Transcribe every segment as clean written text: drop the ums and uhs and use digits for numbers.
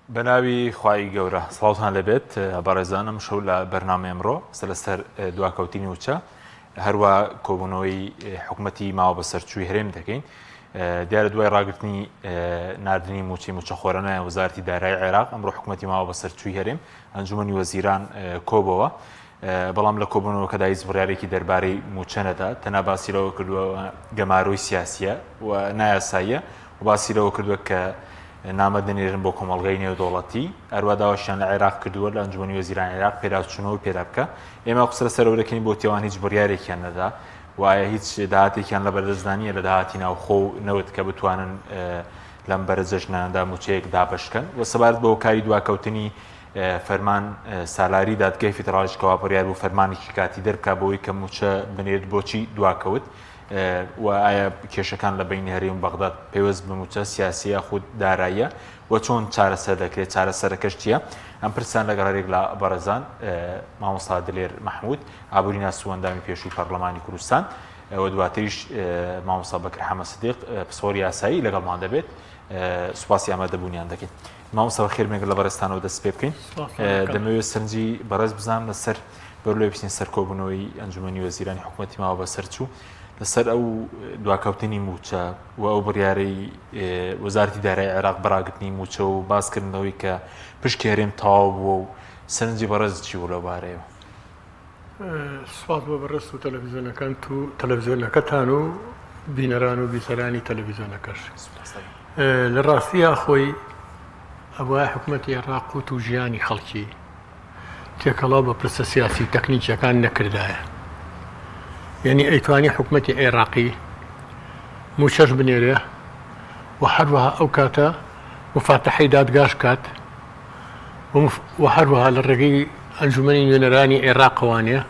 بناوی خوای گەورە سڵاوتان لەبێت بەڕێزانم شەو لە بەرنامە ئەمڕۆ سەر دواکەوتنی وچە هەروە کۆبوونەوەی حکوومەتی ماوە بە سەرچووی هەرێم دەکەین دیارە دوای ڕاگررتنی نردنی موچی موچەخۆرانە وەزارەتی دارایی عێراق ئەمڕۆ حکوومەتی ماوە بە سەرچووی هەرێم ئەنجومەنی وەزیران کۆبەوە بەڵام لە کۆبوونەوەکەدا هیچ بڕیارێکی دەربارەی موچەنەدا تەنها باسیرەوە کردووە گەماروی سیاسیە و نایاساییە و باسیرەوە کردووە کە نامە دەنێرن بۆ کۆمەڵگەی نێودوڵەتی هەروە داواشیان لە عێراق کردووە لە ئەنجومەنی وەزیران عێراق پێراچوونەوە پێدا بکە ئێمە قسە سەرەوەەکەین بۆ تێوان هیچ بڕیارێکیان نەدا وایە هیچ داهاتێکیان لە بەردەستدانیە لە داهاتی ناوخۆ و نەوت کە بتوانن لەم بەرە جەژنانەدا موچەیەک دابشکەن و سەبارەت بە هۆکاری دواکەوتنی فەرمان سالاری دادگای فیدراڵیشکەوە بڕیار بوو فەرمانێکی کاتی دەربکا بۆی کە موچە بنێت بۆچی دواکەوت و ئایا کێشەکان لە بینی هەرێم بەغداد پێوەست بە موچە سیاسیە خود داراییە و چۆن چارەسەر دەکرێت چارەسەرەکەش چییە؟ ئەم پرسیان لەگەڵێک لە بەڕێزان مامۆستا دلێر مەحموود ئابووری سوەندامی پێشووی پەرلەمانی کوردستان و دواتریش مامۆستا بەکر حەمە سدیق پسپۆری یاسایی لەگەڵمان دەبێت سوپاسی ئامادەبوونیان دەکەین مامۆستا خێرمێک لە بەڕێستانەوە دەست پێ بکەین دەمەوێت سەرنجی بەڕێز بزانم لەسەر بەرلۆی بچین سەر کۆبوونەوەی ئەنجومەنی وەزیرانی حکوومەتی ماوە بە سەرچوو لەسەر ئەو دواکەوتنی موچە و ئەو بڕیارەی وەزارەتی دارایی عێراق بەڕاگرتنی موچە و باسکردنەوەی کە پشتی هەرێم تەواو بووە و سەرنجی بەڕێز چی بوو لەوبارەیەوە؟ سوپاس بۆ بەڕێز و تەلەڤیزیۆنەکەتان و بینەران و بیسەرانی تەلەڤیزیۆنەکەش لە ڕاستیە خۆی ئەوە حکوومەتی عێراق و ژیانی خەڵکی تێکەڵاو بە پرسە سیاسی تەکنیکیەکان نەکردایە یعنی ئەیتوانی حکوومەتی عێراقی موچەش بنێرێ و هەروەها ئەو کاتە مفاتەحەی دادگاش کات و هەروەها لە ڕێگەی ئەنجومەنی نوێنەرانی عێراقەوانێ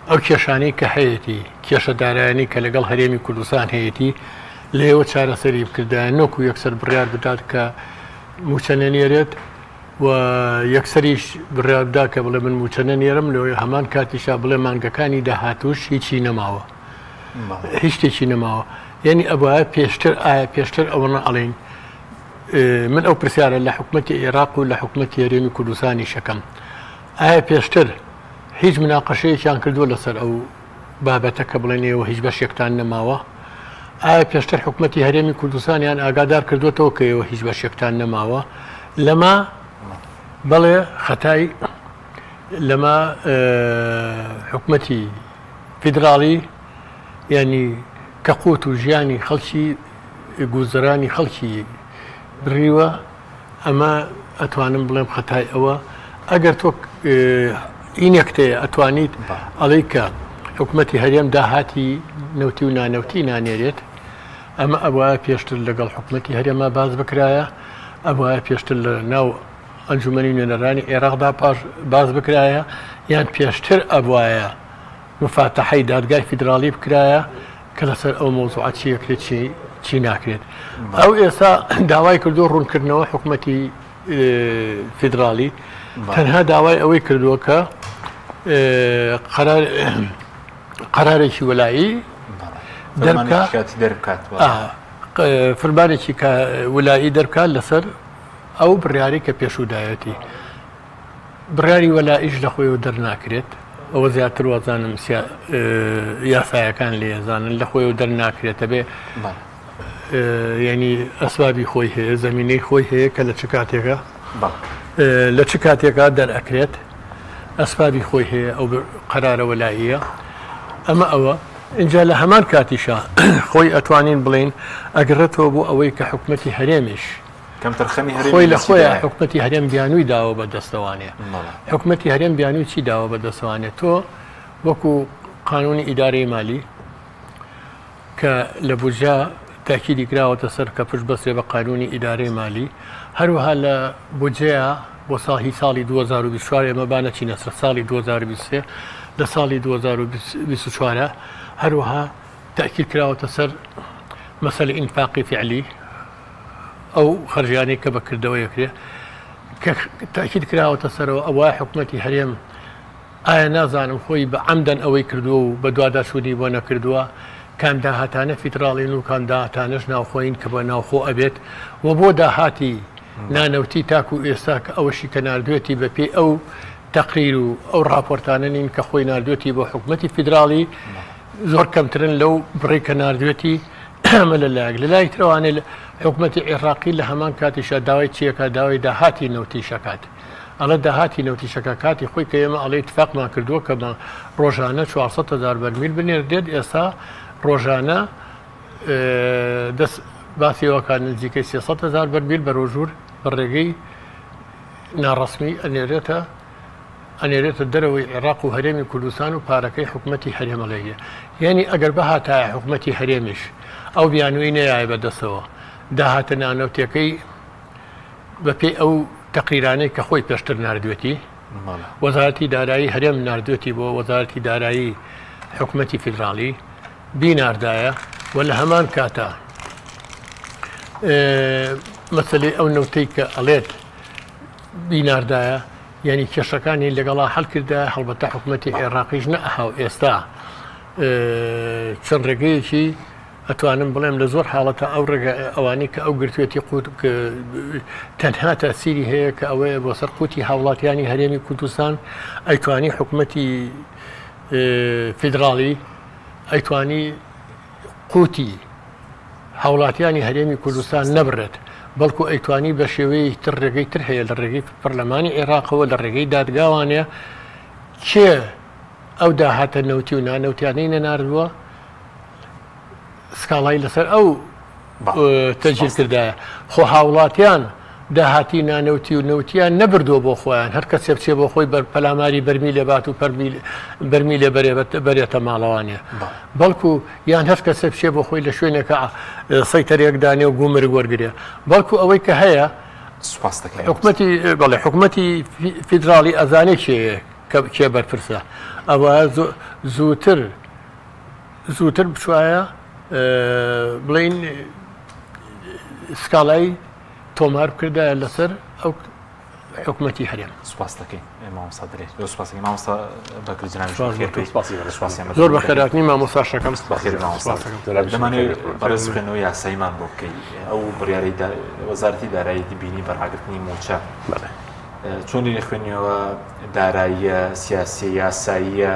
ئەو کێشانەی کە هەیەی کێشە دارایانی کە لەگەڵ هەرێمی کوردستان هەیەی لێوە چارەسەری بکردایە نۆکو یەکسەر بڕیار بدات کە موچە نەنێرێت و یەکسەریش بڕیاردا کە بڵێ من موچە نەنێرم لەوەی هەمان کاتیشا بڵێ مانگەکانی داهاتوش هیچی نەماوە هیچ شتێکی نەماوە یعنی ئەوە پێشتر ئەوەنە ئەڵێن من ئەو پرسیارە لە حکوومەتی عێراق و لە حکوومەتی هەرێمی کوردستانی شەکەم ئایا پێشتر هیچ مناقەشەیەکیان کردووە لەسەر ئەو بابەتە کە بڵێنەوە هیچ بەشێکتان نەماوە ئایا پێشتر حکوومەتی هەرێمی کوردستانیان ئاگادار کردوێتەوە کە ئێوە هیچ بەشێکتان نەماوە لەما بەڵێ خەتای لەما حکوومەتی فیدراڵی ینی کە قوت و ژیانی خەڵکی گوزەرانی خەڵکی بڕیوە ئەمە ئەتوانم بڵێم خەتای ئەوە ئەگەر تۆ ئینەکتەیە ئەتوانیت ئەڵێ کە حکوومەتی هەرێم داهاتی نەوتی و نانەوتی نانێرێت ئەمە ئەوە پێشتر لەگەڵ حکوومەتی هەرێمە باز بکرایە ئەوە پێشتر لە ناو ئەنجومەنی نوێنەرانی عێراقدا باز بکرایە یان پێشتر ئەوایە مفاتەحەی دادگای فیدراڵی بکرایە کە لەسەر ئەو مۆزوعات چیەکرێت چی ناکرێت ئەو ئێستا داوای کردو ڕوونکردنەوە حکوومەتی فیدراڵی تەنها داوای ئەوەی کردووە کە قەرارێکی وەلایی فەرمانێکی وەلایی دەرکات لەسەر ئەو بڕیاری کە پێشودایەتی بڕیاری وەلاییش لە خۆیەوە دەرناکرێت ئەوە زیاتر وازانم یاسایەکان لێزانن لە خۆیەوە دەرناکرێتە بێ ینی ئەسبابی خۆی هەیە زەمینەی خۆی هەیە کە لە چ کاتێکا دەرئەکرێت ئەسبابی خۆی هەیە ئەو قەرارە وەلاییە ئەمە ئەوە اینجا لە هەمان کاتیشا خۆی ئەتوانین بڵین ئەگەڕێتەوە بۆ ئەوەی کە حکوومەتی هەرێمیش خۆی لە خۆیان حکوومەتی هەرێم بیانووی داوە بە دەستەوانێ حکوومەتی هەرێم بیانووی چی داوە بە دەستەوانێت تۆ وەکو قانونی ئیدارەی مالی کە لە بودجە تاکیدی کراوەتە سەر کە پشت بەسرێ بە قانونی ئیدارەی مالی هەروەها لە بودجەیە بۆ ساڵی 2024 ئێمە بانەچینە سەر ساڵی 2023 لە ساڵی 2024 هەروەها تاکید کراوەتە سەر مەسەلەی ئینفاقی فعلی ئەو خەرجیانەی کە بەکردەوە یەکرێ کە تاکید کراوەتە سەرەوە ئەوە حکوومەتی هەرێم ئایا نازانم خۆی بە عەمدەن ئەوەی کردووە و بە دوواداشوونی بۆ نەکردووە کام داهاتانە فیدراڵین و کام داهاتانەش ناوخۆین کە بە ناوخۆ ئەبێت و بۆ داهاتی نانەوتی تاکو ئێستا کە ئەوەشی کە نردوێتی بەپێ ئەو تەقریر و ئەو راپۆرتانەنین کە خۆی نردوێتی بۆ حکوومەتی فیدراڵی زۆر کەمترن لەو بڕێ کە نردوێتی ئەمە لەلایەک لەلای ترەوانێت حکوومەتی عێراقی لە هەمان کاتیشە داوای چیەکە داوای داهاتی نەوتیشەکات ئەڵە داهاتی نەوتیشەکە کاتی خۆی کە ئێمە ئەڵێ اتفاقمان کردووە کە ڕۆژانە 400,000 بەرمیل بنێردێت ئێستا ڕۆژانە دەست باسیەوەکان نزیکەی 300,000 بەرمیل بە ڕۆژور بە ڕێگەی ناڕەسمی ئەنێرێتە دەرەوەی عێراق و هەرێمی کوردستان و پارەکەی حکوومەتی هەرێمەڵەیە یعنی ئەگەر بەهاتایە حکوومەتی هەرێمیش ئەو بیانووی نەیە بەدەستەوە داهاتە نانەوتەکەی بەپێ ئەو تەقریرانەی کە خۆی پێشتر نردوێتی وەزارەتی دارایی هەرێم نردوێتی بۆ وەزارەتی دارایی حکوومەتی فیدراڵی بیناردایە و لە هەمان کاتە مەسەلەی ئەو نەوتەی کە ئەڵێت بیناردایە یعنی کێشەکانی لەگەڵا هەڵکردە هەڵبەتە حکوومەتی عێراقیش نەئەهاو ئێستا چەند ڕێگەیەکی ئەتوانم بڵێم لە زۆر حاڵەتە ئەو ڕێگە ئەوانی کە ئەو گرتوێتی قوت تەنها تاسیری هەیە کە ئەوەیە بۆ سەر قوتی هاوڵاتیانی هەرێمی کوردستان ئەیتوانی حکوومەتی فیدراڵی ئەیتوانی قوتی هاوڵاتیانی هەرێمی کوردستان نەبرێت بەڵکو ئەیتوانی بە شێوەیە تر ڕێگەی تر هەیە لە ڕێگەی پەرلەمانی عێراقەوە لە ڕێگەی دادگاوانەیە کێ ئەو داهاتە نەوتی و نانەوتیانەی نەناردووە سکاڵای لەسەر ئەو تەجیل کردایە خۆ هاوڵاتیان داهاتی نانەوتی و نەوتیان نەبردووە بۆ خۆیان هەر کەس بچێ بۆ خۆی پەلاماری بەرمی لێبات و بەرمی لێ بەرێتە ماڵەوانێ بەڵکو یان هەر کەسە بچێ بۆ خۆی لە شوێنێکە سەیتەرێکدانێ و گومرگ وەرگێ بەڵکو ئەوەی کە هەیە حکوومەتی فیدراڵی ئەزانێ کێ بەرپرسە ئەوە زووتر بچوایە بڵین سکاڵای تۆمار بکردایە لەسەر ئەو حکوومەتی هەرێم سوپاس دەکەین مامۆستا درێت سوپاسی مامۆستا بەکردجانانی زۆر بەخێراتنی مامۆستاشەکەم دەمانێت بەڕێز بکەنەوە یاساییمان بۆ بکەی ئەو بڕیارەی وەزارەتی دارایی بینی بەرهاگرتنی موچە چۆن لێ خوێنیەوە داراییە سیاسی یاساییە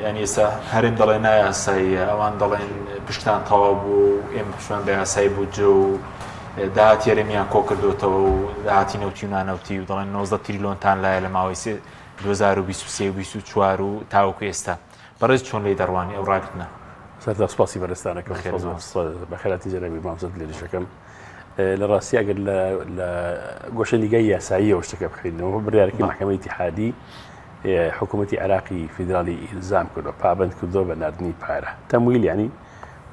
یعنی ئێستا هەرێم دەڵێن نایاساییە ئەوان دەڵێن پشتان تەواو بوو ئێمە پشتمان بە یاسایی بووجە و داهاتی هەرێمیان کۆ کردوتەوە و داهاتی نەوتی و نانەوتی و دەڵێن 90 تریلیۆنتان لایە لە ماوەی 2023 و 2024 و تاوەکو ئێستا بەڕێز چۆن لێی دەڕوانی ئەو ڕاگرتنە سەرتا سوپاسی بەرزستانەکەم بەخێراتی جەنابی مامۆستا لێرشەکەم لە ڕاستی ئەگەر لە گۆشە لیگای یاساییەوە شتەکە بخینەوە بڕیارەکەی محکەمەی ئیتیحادی حکوومەتی عێراقی فیدراڵی ئیلزام کردووە پابند کردووە بە ناردنی پارە تەمویل یعنی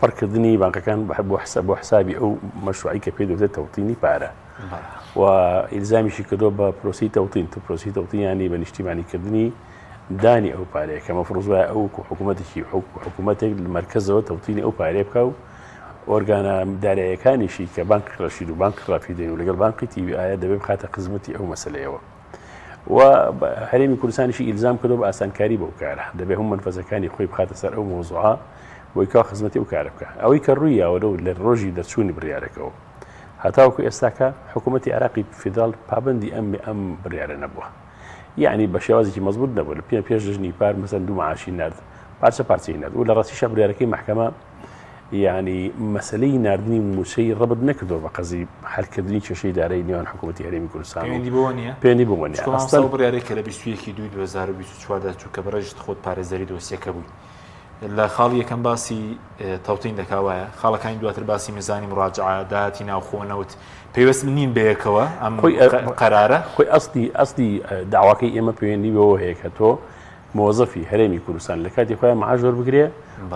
پڕکردنی بانکەکان بۆ حسابی ئەو مەشروعی کە پێ دەوتێت تەوتینی پارە و ئیلزامیشی کردووە بە پرۆسی تەوتین پرۆسی تەوتینیانی بە نیشتیمانیکردنی دانی ئەو پارەیە کە مەفروض وایە ئەو حکوومەتێکی حکوومەتێک لە مرکزەوە تەوتینی ئەو پارەیە بکە و ئۆرگانە داراییەکانیشی کە بانک ڕەشید و بانک ڕافیدەین و لەگەڵ بانقی تیوی ئایا دەبێت بخاتە خزمەتی ئەو مەسەلەیەوە و هەرێمی کوردستانیشی ئیلزام کردو بە ئاسانکاری بەو کارە دەبێت هەموو منفەزەکانی خۆی بخاتە سەر ئەو مۆزوعە بۆی کا خزمەتی ئەو کارە بکە ئەوەی کە ڕوویاوەرە و لە ڕۆژی دەرچوونی بڕیارەکەەوە هەتاوەکو ئێستاکە حکوومەتی عێراقی فیدراڵ پابندی ئەم بڕیارە نەبووە یعنی بە شێوازێکی مەزبوط نەبوو لە پێش دژنی پار مەسەن دوو معاشی نرد پارچەی نرد و لە ڕاستیشە بڕیارەکەی محکەمە یعنی مەسلەی نردنی موچەی ڕەبت نەکردەوە بە قەزی حلکردنی کێشەی دارایی نێوان حکوومەتی هەرێمی کوردستان پێنی بۆ نیە ئەستان بڕیارێک کە لە 2024 چوو کە بەڕێژت خۆت پارێزەری دۆسیەکە بووی لە خاڵی یەکەم باسی تەوتین دەکاوایە خاڵەکانی دواتر باسی میزانی مڕاجعە داهاتی ناوخۆنەوت پێوەست نین بەیەکەوە ئەم قەرارە خۆی ئەستی داواکەی ئێمە پەیوەندی بەوە هەیە کە تۆ مۆزەفی هەرێمی کوردستان لە کاتی خۆیان معاش وەربگرێ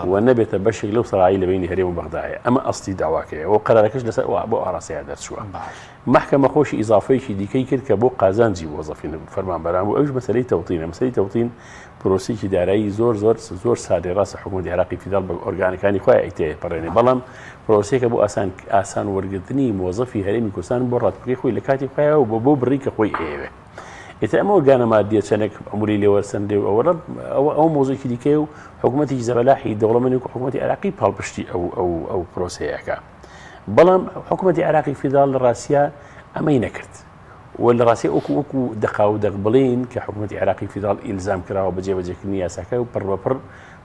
و نەبێتە بەشێک لەو سەرایی لە بینی هەرێم و بەغدایە ئەمە ئەستی داواکەیە و قەرارەکەش لەسەر بۆ ئاراسەیە دەرچووە محکەمە خۆشی ئیزافەیەکی دیکەی کرد کە بۆ قازانجی وەزەفی فەرمانبەران بوو ئەوش مەسەلەی تەوتینە مەسەلەی تەوتین پرۆسێکی دارایی زۆر سادەی ڕاستە حکوومەتی عێراقی فیدراڵ بە ئۆرگانەکانی خۆی ئەیتێ پەڕێنێ بەڵام پرۆسێکە بۆ ئاسان وەرگرتنی مۆزەفی هەرێمی کوردستان بۆ ڕاتپڕی خۆی لە کاتی خۆیەوە بۆ بڕی کە خۆی ئێوێ ئێتا ئەمە ئۆرگانە مادیە چەندێک ئەموری لێوەرسەندێ و ئەو مۆزێکی دیکەی و حکوومەتی زەبەلاحی دەوڵەمەندی و حکوومەتی عێراقی پاڵپشتی ئەو پرۆسەیەکە بەڵام حکوومەتی عێراقی فیدراڵ لە ڕاستیە ئەمەی نەکرد ولا راسي وكو دقاو دقبلين كحكومة عراقي فيدرال إلزام كراو بجێبەجێکردنی یاساکە و پڕ بە پڕ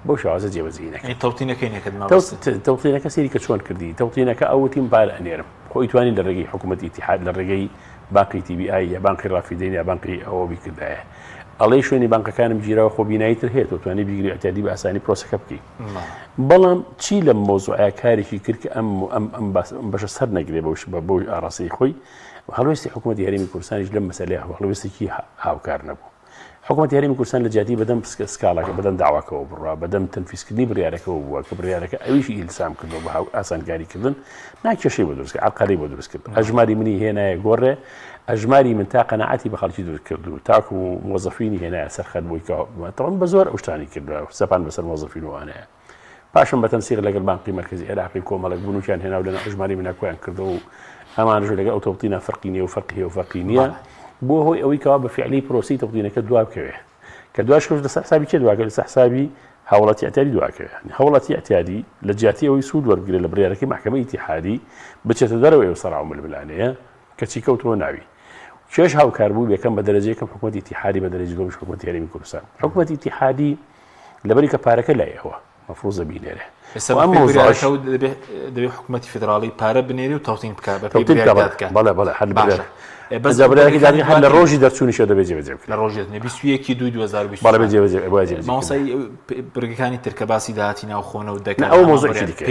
بەو شێوازە جێبەجێ نەکرد. تەوتینەکەی نەکرد تەوتینەکە سەیری کە چۆن کردی تەوتینەکە ئەوتیم پارە ئەنێرم خۆی توانی لە ڕێگەی حکوومەتی ئیتیحاد لە ڕێگەی بانقی TBI یا بانقی ڕافیدەین یا بانقی ئەوە بیکردایە ئەڵێ شوێنی بانقەکانم گیرەوە خۆ بیناییتر هێت و توانی بیگری ئەتیادی بە ئاسانی پرۆسەکە بکەی بەڵام چی لە مۆزوعە کارێکی کرد کە ئەم بەشە سەر نەگرێ بەو ئاڕاستەی خۆی هەڵوێستی حکوومەتی هەرێمی کوردستانیش لەم مەسەلەیە هەڵوێستێکی هاوکار نەبوو. حکوومەتی هەرێمی کوردستان لە جیاتی بەدەم سکاڵەکە بەدەم داواکەوە بڕوا بەدەم تەنفیزکردنی بڕیارەکەەوە بووە کە بڕیارەکە ئەویشی ئیلزام کردەوە بە ئاسانکاریکردن ناکێشەی بۆ دروست کرد عەبقەری بۆ دروست کرد ئەژماری منی هێنایە گۆڕێ ئەژماری من تا قەناعەتی بە خەڵکی دروست کرد و تاکو و مۆزەفینی هێنایە سەرخەت بۆی تەواو بە زۆر ئەو شتانی کردووە سەپان بەسەر مۆزەفین وانەیە پاشم بە تەنسیق لەگەڵ بانقی مرکزی عێراقی کۆمەڵک بوونوکیان هێناو لەناو ئەژماری منە کۆیان کردەوە و ئەمانەش لەگەڵ ئەو تەوتینە فەرقی نییە و فەرقی هەیە و فەرقی نییە بۆ هۆی ئەوەی کەوا بە فعلی پرۆسی تەوتینەکە دوا بکەوێ کە دوای شەش لەسەر حسابی چێ دواکە لەسەر حسابی هەوڵەتی ئەتیادی دواکەوێ هەوڵەتی ئەتیادی لە جیاتی ئەوەی سوود وەربگرێت لە بڕیارەکەی محکەمەی ئیتیحادی بچێتە دەرەوەی ئەو سەراو ململانەیە کەچی کەوتەوە ناوی چێش هاوکار بوو یەکەم بە دەرەجەیەکەم حکوومەتی ئیتیحادی بە دەرەجەی دووەمیش حکوومەتی هەرێمی کوردستان حکوومەتی ئیتیحادی لەبەری کە پارەکە لایەوە مەفروضە بینێرێ دەبێت حکوومەتی فدراڵی پارە بنێری و تەوتین بکات بەڵێ هەر بەزابراکی دادی هەر لە ڕۆژی دەرچوونیشە دەبێت جێبەجێ لە ڕۆژێت 22/2020 بەڵێ جێبەجێ ماوەسای بڕگەکانی ترکە باسی داهاتی ناوخۆنە و دەکات ئەو مۆزوعی دیکە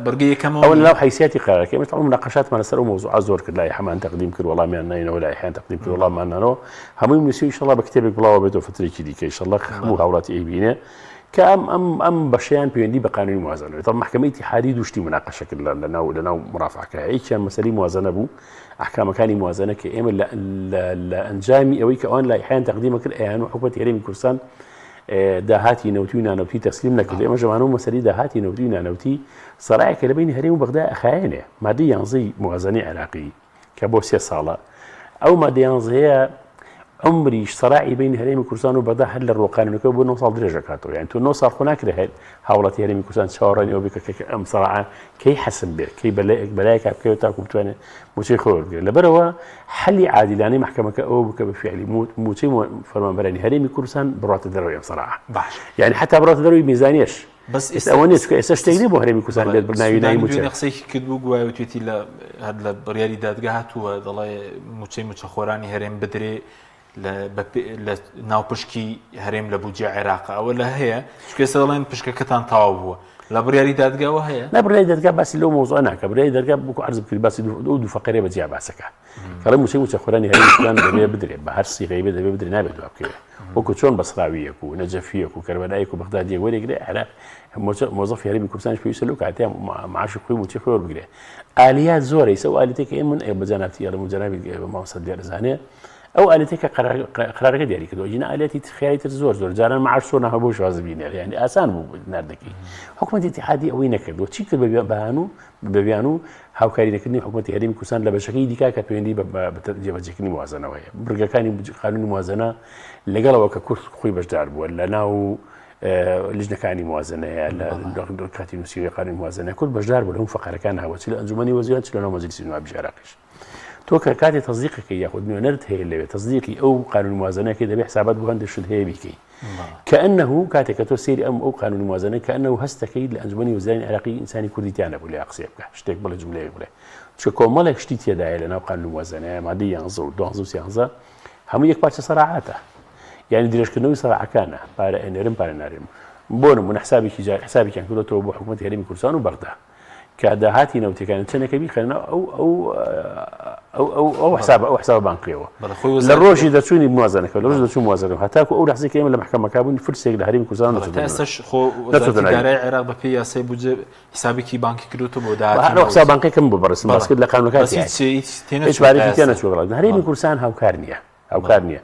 بڕگە یەکەمەوە ئەو لەناو حیسیەتی قرارەکە ئێمە تەمام مناقەشاتمان لەسەر ئەو مۆزوعە زۆر کرد لای هەمان تەقدیم کرد وەڵامیان ناینەوە لای هەیان تەقدیم کرد وەڵامان نانەوە هەمووی نووسی ئینشەڵڵا بە کتێبێک بڵاوە بێتەوە فترێکی دیکە ئینشەڵڵا هەموو هاوڵاتی ئەیبینێ کە ئەم بەشیان پەیوەندی بە قانونی موازنە بێت محکەمەی ئیتیحادی دوشتی مناقەشە کرد لەناو مرافعەکە هیچیان مەسەلەی موازنە بوو ئەحکامەکانی موازنە کە ئێمە لە ئەنجامی ئەوەی کە ئەوان لایحەیان تەقدیمە کرد ئەیان و حکوومەتی هەرێمی کوردستان داهاتی نەوتی و نانەوتی تەسلیم نەکرد ئێمە ژەوانەوە مەسەلەی داهاتی نەوتی و نانەوتی سەرایەکە لە بینی هەرێم و بەغدا ئەخایەنێ مادەی 11 موازنەی عێراقی کە بۆ 3 ساڵە ئەو مادەی 11 عمریش سەراعی بین هەرێمی کوردستان و بەغدا هەر لە ڕۆقانونەکە بۆ 9 ساڵ درێژە کاتەوە یعنی تو 9 ساڵ خۆ ناکرێت هاوڵاتی هەرێمی کوردستان چاوەڕانی ئەوە بکە کە ئەم سەراعە کەی حەسب بێت کەی بەلایەکە بکەوێت تاکو بتوانێت موچەی خۆ وەربگرێت لەبەرەوە حەلی عادلانەی محکەمەکە ئەوە بکە بە فعلی موچەی فەرمانبەرانی هەرێمی کوردستان بڕاتە دەرەوەی ئەم سەراعە یعنی حتا بڕاتە دەرەوەی میزانیەش بس ئەوە نیست کە ئێستا شتێک بۆ هەرێمی کوردستان لێت بناوی ناوی موچە قسەیەکی کرد بوو گوایە توێتی لە بڕیاری دادگا هاتووە دەڵێ موچەی موچەخۆرانی هەرێم بدرێ لە ناوپشکی هەرێم لە بودجێ عێراق ئەوە لە هەیە چکێسە دەڵێن پشکەکەتان تەواو بووە لە بڕیاری دادگاوە هەیە نا بڕیاری دادگا باسی لەو مۆزوع ناکە بڕیاری دادگا بووکو عەرز بکرد باسی دوو فەقەرێ بەجیا باسەکە کەڵێ موچەی موچەخۆرانی هەرێمی کوردستان دەبێت بدرێت بە هەر سیغەی بێت دەبێت بدرێت نابێت دواب بکەوێت وەکو چۆن بەسراویەک و نەجەفیەک و کەربەلایەک و بەغدادیەک وەرێگرێ عێراق مۆزەفی هەرێمی کوردستانیش پێویستە لەو کاتەیە معاشی خۆی موچەی خۆی وەربگرێ ئالیات زۆرە ئیسە ئەو ئالیتێکە ئێمە بەجاناتی ئەڵەم جەنابی مامۆستا دیارەزانێ ئەو ئالیتێکە قرارەکە دیاری کردەوە جینا ئالیاتی خیالی تر زۆر جاران معاش چۆن نەهە بۆ شوازە بینێر یعنی ئاسان بوو ناردەکەی حکوومەتی ئیتیحادی ئەوەی نەکردەوە چی کرد بەبیان و هاوکاری نەکردنی حکوومەتی هەرێمی کوردستان لە بەشەکەی دیکە کە پەیوەندی بە جێبەجێکردنی موازنەوەیە بڕگەکانی قانونی موازنە لەگەڵەوە کە کورد خۆی بەشدار بووە لە ناو لجنەکانی موازنەیە لە کاتی نووسیوی قانونی موازنە کورد بەشدار بوو لە هەموو فەقەرەکان هاوە چ لە ئەنجومەنی وەزیران چ لە ناو مەجلیسی نوابی عێراقیش تۆ کە کاتی تەصدیقەکەی یاخود نوێنەرت هەیە لەوێ تەصدیقی ئەو قانونی موازنەیەکی دەبێت حسابات بۆ هەندێک شت هەیە بیکەی کەئەنەه کاتێک کە تۆ سەیری ئەو قانونی موازنە کەئەنەه هەستەکەی لە ئەنجومەنی وەزیرانی عێراقی ئینسانی کوردیتیان نەبوو لێ قسەی بکە شتێک بڵێ جملەیەک بڵێ چکە کۆمەڵێک شتی تێدایە لە ناو قانونی موازنەیە مادەی 11 و 12 و 13 هەموو یەک پارچە سەراعاتە یعنی درێژکردنەوەی سەراعەکانە پارە ئەنێرم پارە نارێم بۆ نمونە حسابێکیان کردوێتەوە بۆ حکوومەتی هەرێمی کوردستان و بەغدا کە داهاتی نەوتەکان چەندێکە بیخەنە ئەو حساب بانقیەوە لە ڕۆژی دەچوونی موازنەکە لە ڕۆژ دەچوون موازنەکە هەتاکو ئەو لەحظەی کە ئێمە لە محکەمەکە بوونی فرسێک لە هەرێمی کوردستان ئێستاش خۆ وەزارەتی دارایی عێراق بە پێی یاسای بوجێ حسابێکی بانکی کردوتەوە بۆ داهاتی حساب بانقیەکەم بۆ بەڕێسم باس کرد لە قانونەکەتی هیچ بارێکی تێ نەچووە هەرێمی کوردستان هاوکار نییە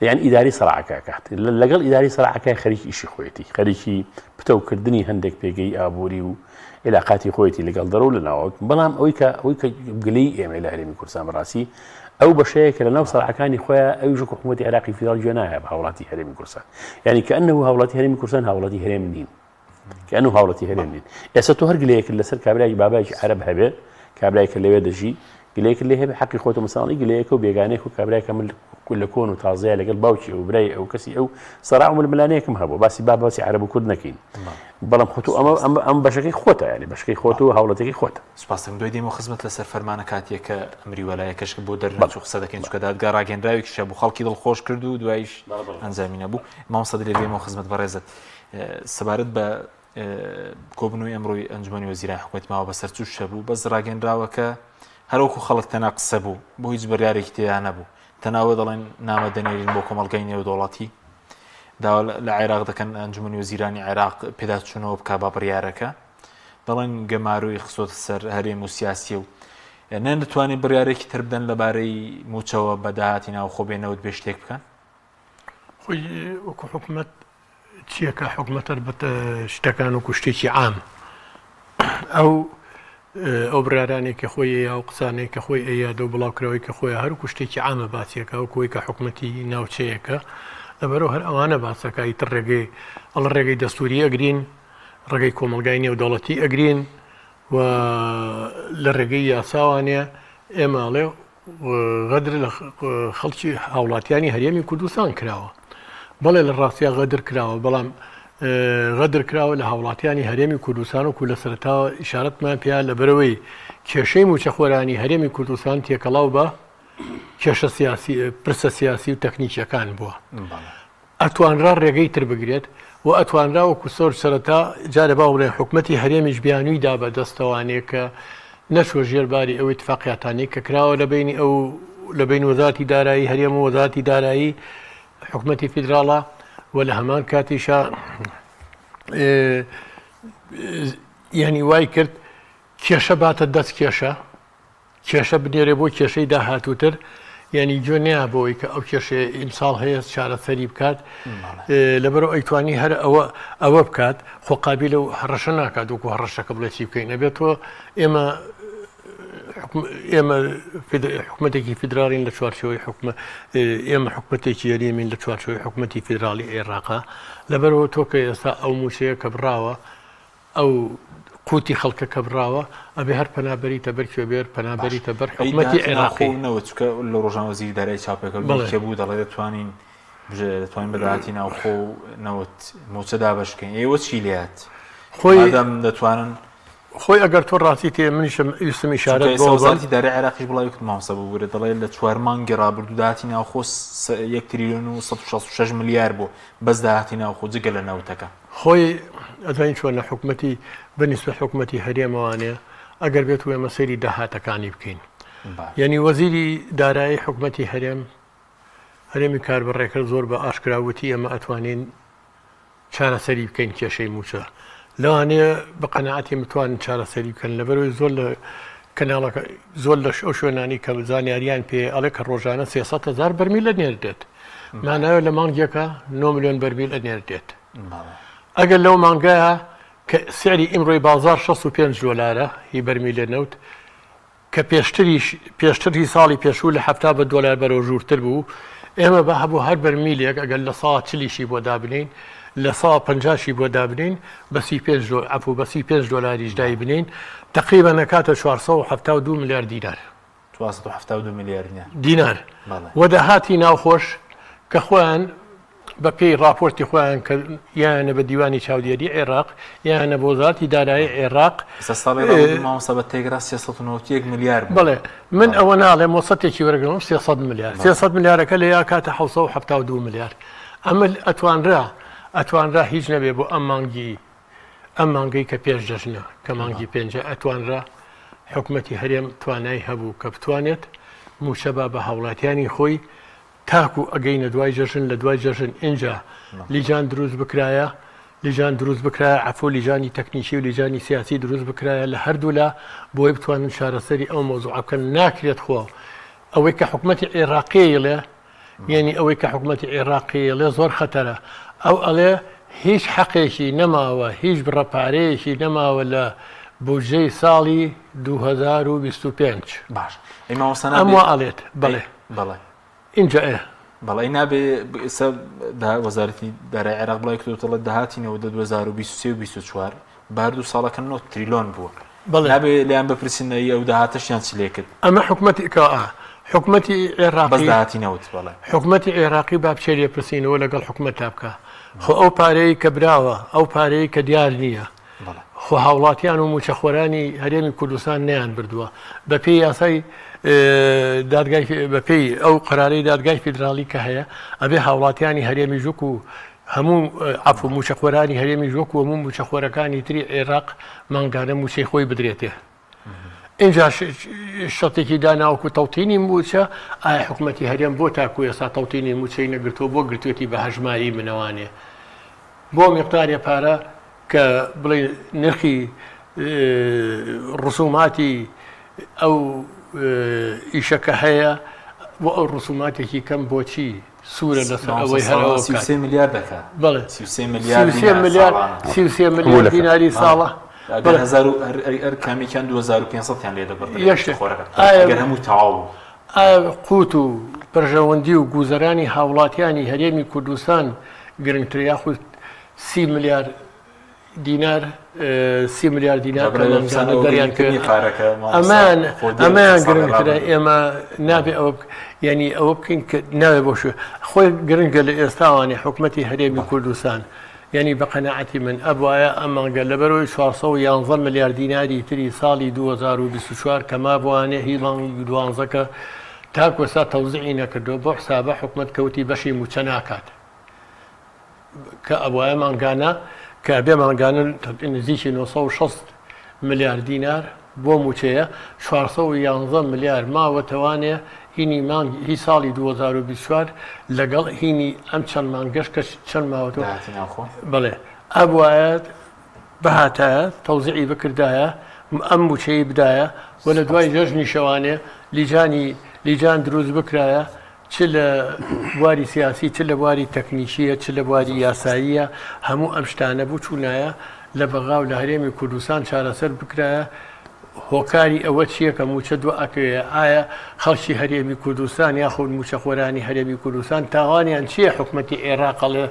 یعنی ئیداری سەراعەکە کات لەگەڵ ئیداری سەراعەکە خەریکی ئیشی خۆیەتی خەریکی پتەوکردنی هەندێک پێگەی ئابووری و علاقاتی خۆیەتی لەگەڵ دەرەوە لە ناوەوت بەڵام ئەوەی کە گلەی ئێمە لە هەرێمی کوردستان بەڕاستی ئەو بەشەیەکە لە ناو سەراعەکانی خۆیان ئەویش حکوومەتی عێراقی فیدراڵ گوێ نایە بە هاوڵاتی هەرێمی کوردستان یعنی کەئەنەه هاوڵاتی هەرێمی کوردستان هاوڵاتی هەرێم نین کەئەنەه هاوڵاتی هەرێم نین ئێستا تۆ هەر گلەیەک لەسەر کابرای بابایکی عەرەب هەبێ کابرای کە لەوێ دەژی گلەیەک لێ هەبێ حەقی خۆتە مەساڵی گلەیەکە و بێگانەیەک و کابرای کەمل لە کۆن و تازەیە لەگەڵ باوکی و برای ئەو کەسی ئەو سەراع و ململانەیەکم هەبوو باسی عەرەب و کورد نەکەین بەڵام خۆت ئەم بەشەکەی خۆتە ینی بەشەکەی خۆت و هاوڵەتێکی خۆتە. سپاس دوای دێمەوە خزمەت لەسەر فەرمانە کاتێک کە ئەمری وەلایەکەش بۆ دەرناچوو قسە دەکەین چونکە دادگا ڕاگەنراوێکیشە بوو خەڵکی دڵخۆش کرد و دوایش ئەنجامی نەبوو. مامۆستا لێ دێمەوە خزمەت بەڕێزت سەبارەت بە کۆبنەوەی ئەمڕۆی ئەنجومەنی وەزیرانی حکوومەت ماوە بەسەر چ شە بوو بەس ڕاگەنراوە کە هەروەکو خەڵک تەنیا قسە بوو بۆ هیچ بڕیارێکی تێیان نەبوو تەناوە دەڵێن نامەدەنێرین بۆ کۆمەڵگەی نێودەوڵەتی داوا لە عێراق دەکەن ئەنجومەنی وەزیرانی عێراق پێداچوونەوە بکا با بڕیارەکە دەڵێن گەماروی خسۆتە سەر هەرێم و سیاسی و نەتوانین بڕیارێکی تر بدەن لەبارەی موچەوە بە داهاتی ناوخۆ بێنەوە بێ شتێک بکەن. خۆی وەکو حکوومەت چیەکە حکوومەتە بە شتەکان و کوشتێکی عام ئەو برارانێک کە خۆی یا و قسانەی کە خۆی ئەیادە و بڵاوکرەوەی کە خۆی هەر کوشتێکی عامە باسیەکە و کۆی کە حکوومەتی ناوچەیەکە لەبەرەوە هەر ئەوانە باسەکەی تر ڕێگەی ئەڵە ڕێگەی دەستوری ئەگرین ڕێگەی کۆمەلگای نێودەوڵەتی ئەگرین و لە ڕێگەی یاساوانەیە ئێماڵێ غەدر لە خەڵکی هاوڵاتیانی هەرێمی کوردستان کراوە بەڵێ لە ڕاستیا غەدر کراوە بەڵام غەدر کراوە لە هاوڵاتیانی هەرێمی کوردستان و لە سەرەتاوە ئیشارەتمان پێیان لەبەرەوەی کێشەی موچەخۆرانی هەرێمی کوردستان تێکەڵاو بە کێشە سیاسی پرسە سیاسی و تەکنیکیەکان بووە ئەتوانرا ڕێگەی تر بگرێت و ئەتوانرا وەکو سۆر سەرەتا جارە باوڵێن حکوومەتی هەرێمیش بیانووی دا بە دەستەوانەیە کە نەچۆ ژێرباری ئەوەی اتفاقیاتانەی کە کراوە لە بین وەزارەتی دارایی هەرێم و وەزارەتی دارایی حکوومەتی فیدراڵە و لە هەمان کاتیشە یعنی وای کرد کێشە باتە دەست کێشە بنێرێ بۆ کێشەی داهاتووتر یعنی گوێ نیا بۆی کە ئەو کێشەیە ئیمساڵ هەیە چارەسەری بکات لەبەرەوە ئەیتوانی هەر ئەوە بکات خۆقابی لەو هەڕەشە ناکات وەکو هەڕەشەکە بڵێکی بکەین نەبێتەوە ئێمە حکوومەتێکی فیدراڵین لە چوارچەوەی ئێمە حکوومەتێکی یاریێمین لە چوارچەوەی حکوومەتی فیدراڵی عێراقا لەبەرەوە تۆ کە ئێستا ئەو موچەیە کە بڕاوە ئەو قوتی خەڵکە کە بڕاوە ئەبێ هەر پەنابەریتە بەر کوێبێر پەنابەریتە بەر حکوومەتی عێراقیەوە چکە لە ڕۆژان وەزیری دارایی چاپەکە بوو دەڵێ دەتوانین بەداهاتی ناوخۆ نەوت موچەدا بەشکەین ئێوە چی لێات خۆیدەم دەتوانن خۆی ئەگەر تۆ ڕاستی تێ منیشم ویستم ئیشارەت وەزارەتی دارایی عێراقیش بڵاوی وت مامۆستا بوو دەڵێ لە 4 مانگی ڕابردوو داهاتی ناوخۆ 1 تریلیۆن و 166 ملیار بوو بەس داهاتی ناوخۆ جگە لە نەوتەکە خۆی ئەزانین چۆن لە حکوومەتی بەنسبە حکوومەتی هەرێمەوانەیە ئەگەر بێت و ئێمە سەیری داهاتەکانی بکەین یعنی وەزیری دارایی حکوومەتی هەرێمی کاربڕێکرد زۆر بە ئاشکراوتی ئێمە ئەتوانین چارەسەری بکەین کێشەی موچە لەوانەیە بە قەنەعەتی متوانن چارەسەری بکەن لەبەرەوەی زۆر لە کەناڵەکە زۆر لە ئەو شوێنانی کە زانیاریان پێ ئەڵێ کە ڕۆژانە 300,000 بەرمیل لەنێردێت ماناوە لە مانگێکە 9 ملیۆن بەرمیل ئەنێردێت ئەگەر لەو مانگایە کە سعری ئیمڕۆی بازار 65 دۆلارە هی بەرمیلە نەوت کە پێشتری ساڵی پێشوو لە $70 بەرەو ژوورتر بوو ئێمە بە هەبوو هەر بەرمیلێک ئەگەر لە ساڵ 40شی بۆ دابنین لە ساڵ 50شی بۆ دابنین بە 35 دۆلاریش دای بنین تقریبا نەکاتە 472 میلیارد دینار 472 میلیارد دینار وەدەهاتی ناوخۆش کە خۆیان بە پێی راپۆرتی خۆیان کە یانە بە دیوانی چاودێری عێراق یانە بە وەزارەتی دارایی عێراق مامۆستا بە تێگرا 391 میلیار بڵێ من ئەوە ناڵێم وەسەتێکی وەرەگرم 300 میلیار 300 میلیارەکە لە یا کاتە 772 میلیار ئەمە ئەتوانرا هیچ نەبێ بۆ ئەم مانگەی کە پێش دەژنە کە مانگی پێنجە ئەتوانرا حکوومەتی هەرێم توانای هەبوو کە بتوانێت موچەبا بە هاوڵاتیانی خۆی تاکو ئەگەینە دوای جەژن لە دوای جەژن اینجا لیجان دروست بکرایە عفو لیجانی تەکنیکی و لیجانی سیاسی دروست بکرایە لە هەردوو لا بۆی بتوانن چارەسەری ئەو مۆزوع بکەن ناکرێت خۆ ئەوەی کە حکوومەتی عێراقی لێ یعنی ئەوەی کە حکوومەتی عێراقی لێ زۆر خەتەرە ئەو ئەڵێ هیچ حەقێکی نەماوە هیچ بڕەپارەیەکی نەماوە لە بودجەی ساڵی 2025 باش ئەمە ئەڵێت بڵێ اینجا بەڵی نابێ وەزارەتی دارایی عێراق بڵای کردوتەڵە داهاتینەوە 2023 و 24 باردوو ساڵەکە 9 تریلیۆن بووە نابێ لیان بپرسینەوەی ئەو داهاتەشیان چ لێ کرد ئەمە حکومەتی عێراقی بەس داهاتینەوت بەڵێ حکومەتی عێراقی با بچێ لێپرسینەوە لەگەڵ حکومەتا بکە خۆ ئەو پارەی کە براوە ئەو پارەی کە دیار نییە خۆ هاوڵاتیان و موچەخۆرانی هەرێمی کوردستان نیان بردووە بەپێی یاسای بەپێی ئەو قرارەی دادگای فیدراڵی کە هەیە ئەبێ هاوڵاتیانی هەرێمی ژوک و هەموو عفو موچەخۆرانی هەرێمی ژوک و هەموو موچەخۆرەکانی تری عێراق مانگانە موچەی خۆی بدرێتێ اینجا شەتێکی داناوکو تەوتینی موچە ئایا حکومەتی هەرێم بۆ تاکو ئێستا تەوتینی موچەی نەگرتووە بۆ گرتوێتی بە هەژمایی منەوانێ بۆ میقدارێ پارە کە بڵێ نرخی ڕسوماتی ئەو ئیشەکە هەیە بۆ ئەو ڕسوماتێکی کەم بۆچی سوورە لەسەر ئەوەی هەرەوە 33 میلیارد دەکات بەڵێ 33 میلیارد دیناری ساڵە هەر کامیکیان 2500یان لێ دەبڕێت خۆرەکە هەموو تەواو قوت و پەرژەوەندی و گوزەرانی هاوڵاتیانی هەرێمی کوردستان گرنگتر یاخود 30 میلیارد دینار 30 میلیارد دینار دەریان کرد ئەمان گرنگترە ئێمە نابێ ئەوە ینی ئەوە بکەین کە ناوێ بۆ شوێ خۆی گرنگە لە ئێستاوانێ حکومەتی هەرێمی کوردستان ینی بە قەنەعەتی من ئەبوایە ئەمانگە لەبەرەوەی 411 میلیارد دیناری تری ساڵی 2024 کەما بوانێ هیڵانی دوانزەکە تاکوێستا تەوزیعی نەکردو بۆ حسابە حکومەت کەوتی بەشی موچە ناکات کە ئەوایە مانگانە کە بێ مانگانە نزیکی 960 میلیارد دینار بۆ موچەیە 411 میلیارد ماوەتەوانێ هینی مانگ هی ساڵی 2024 لەگەڵ هینی ئەم چەند مانگەش کە چەند ماوەتەوە بڵێ ئەبوایە بەهاتایە تەوزیعی بکردایە ئەم موچەی بدایە و لە دوای جەژنی شەوانێ لیجان دروست بکرایە چ لە بواری سیاسی چ لە بواری تەکنیکیە چ لە بواری یاساییە هەموو ئەم شتانە بوو چوونایە لە بەغاو لە هەرێمی کوردستان چارەسەر بکرایە هۆکاری ئەوە چییە کە موچە دو ئەکەوێ ئایا خەڵکی هەرێمی کوردستان یاخود موچەخۆرانی هەرێمی کوردستان تاوانیان چییە حکومەتی عێراق لە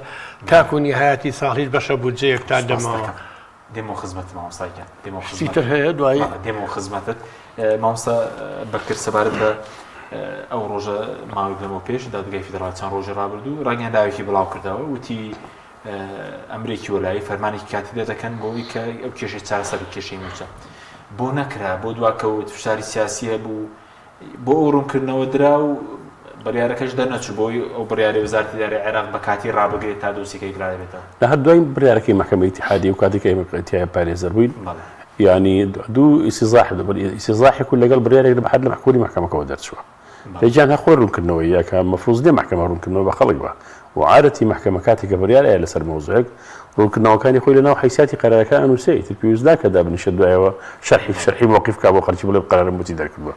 تاکوونی هەیەی ساڵیش بەشە بودجەیەک تا دەماوە دێمە خزمەت مامۆستاکان چیتر هەیە دوایی دێمە خزمەتت مامۆستا بەکرد سەبارەت بە ئەو ڕۆژە ماوەی لەمە پێش دادگای فیدراڵ چەند ڕۆژە ڕابردوو ڕاگەیان داوێکی بڵاو کردەوە وتی ئەمریکی وەلایی فەرمانێکی کاتی دەکەن بۆی کە ئەو کێشەی چارەسەر کێشەی موچە بۆ نەکرا بۆ دواکەوت فشاری سیاسی هەبوو بۆ ئەو ڕوونکردنەوە درا و بڕیارەکەش دەرنەچوو بۆی ئەو بڕیاری وەزارەتی دارایی عێراق بە کاتی ڕابگرێت تا دۆسیەکەی گرایبێتەوە لە هەر دوای بڕیارەکەی مەحکەمەی ئیتیحادی و کاتێک ئێمە ئەتیای پارێزەر بووین یعنی دوو ئیسیزاحی کول لەگەڵ بڕیارێک لە بەحەد لە محکومی مەحکەمەکەەوە دەرچووە لەجیان هەخۆی ڕوونکردنەوەی یاکە مەفروض دێ مەحکەمە ڕوونکردنەوە بە خەڵک بە وعادەتی مەحکەمە کاتێک کە بڕیار ئەیە لەسەر مەوزوعێک ڕوونکردنەوەکانی خۆی لەناو حیسیاتی قەرارەکان ئەنووسێت پێویست ناکە دابنیشە دوایەوە شەرحی موقف کا بۆ خەڵکی بڵێ قەرارم بوتی دەرکردووە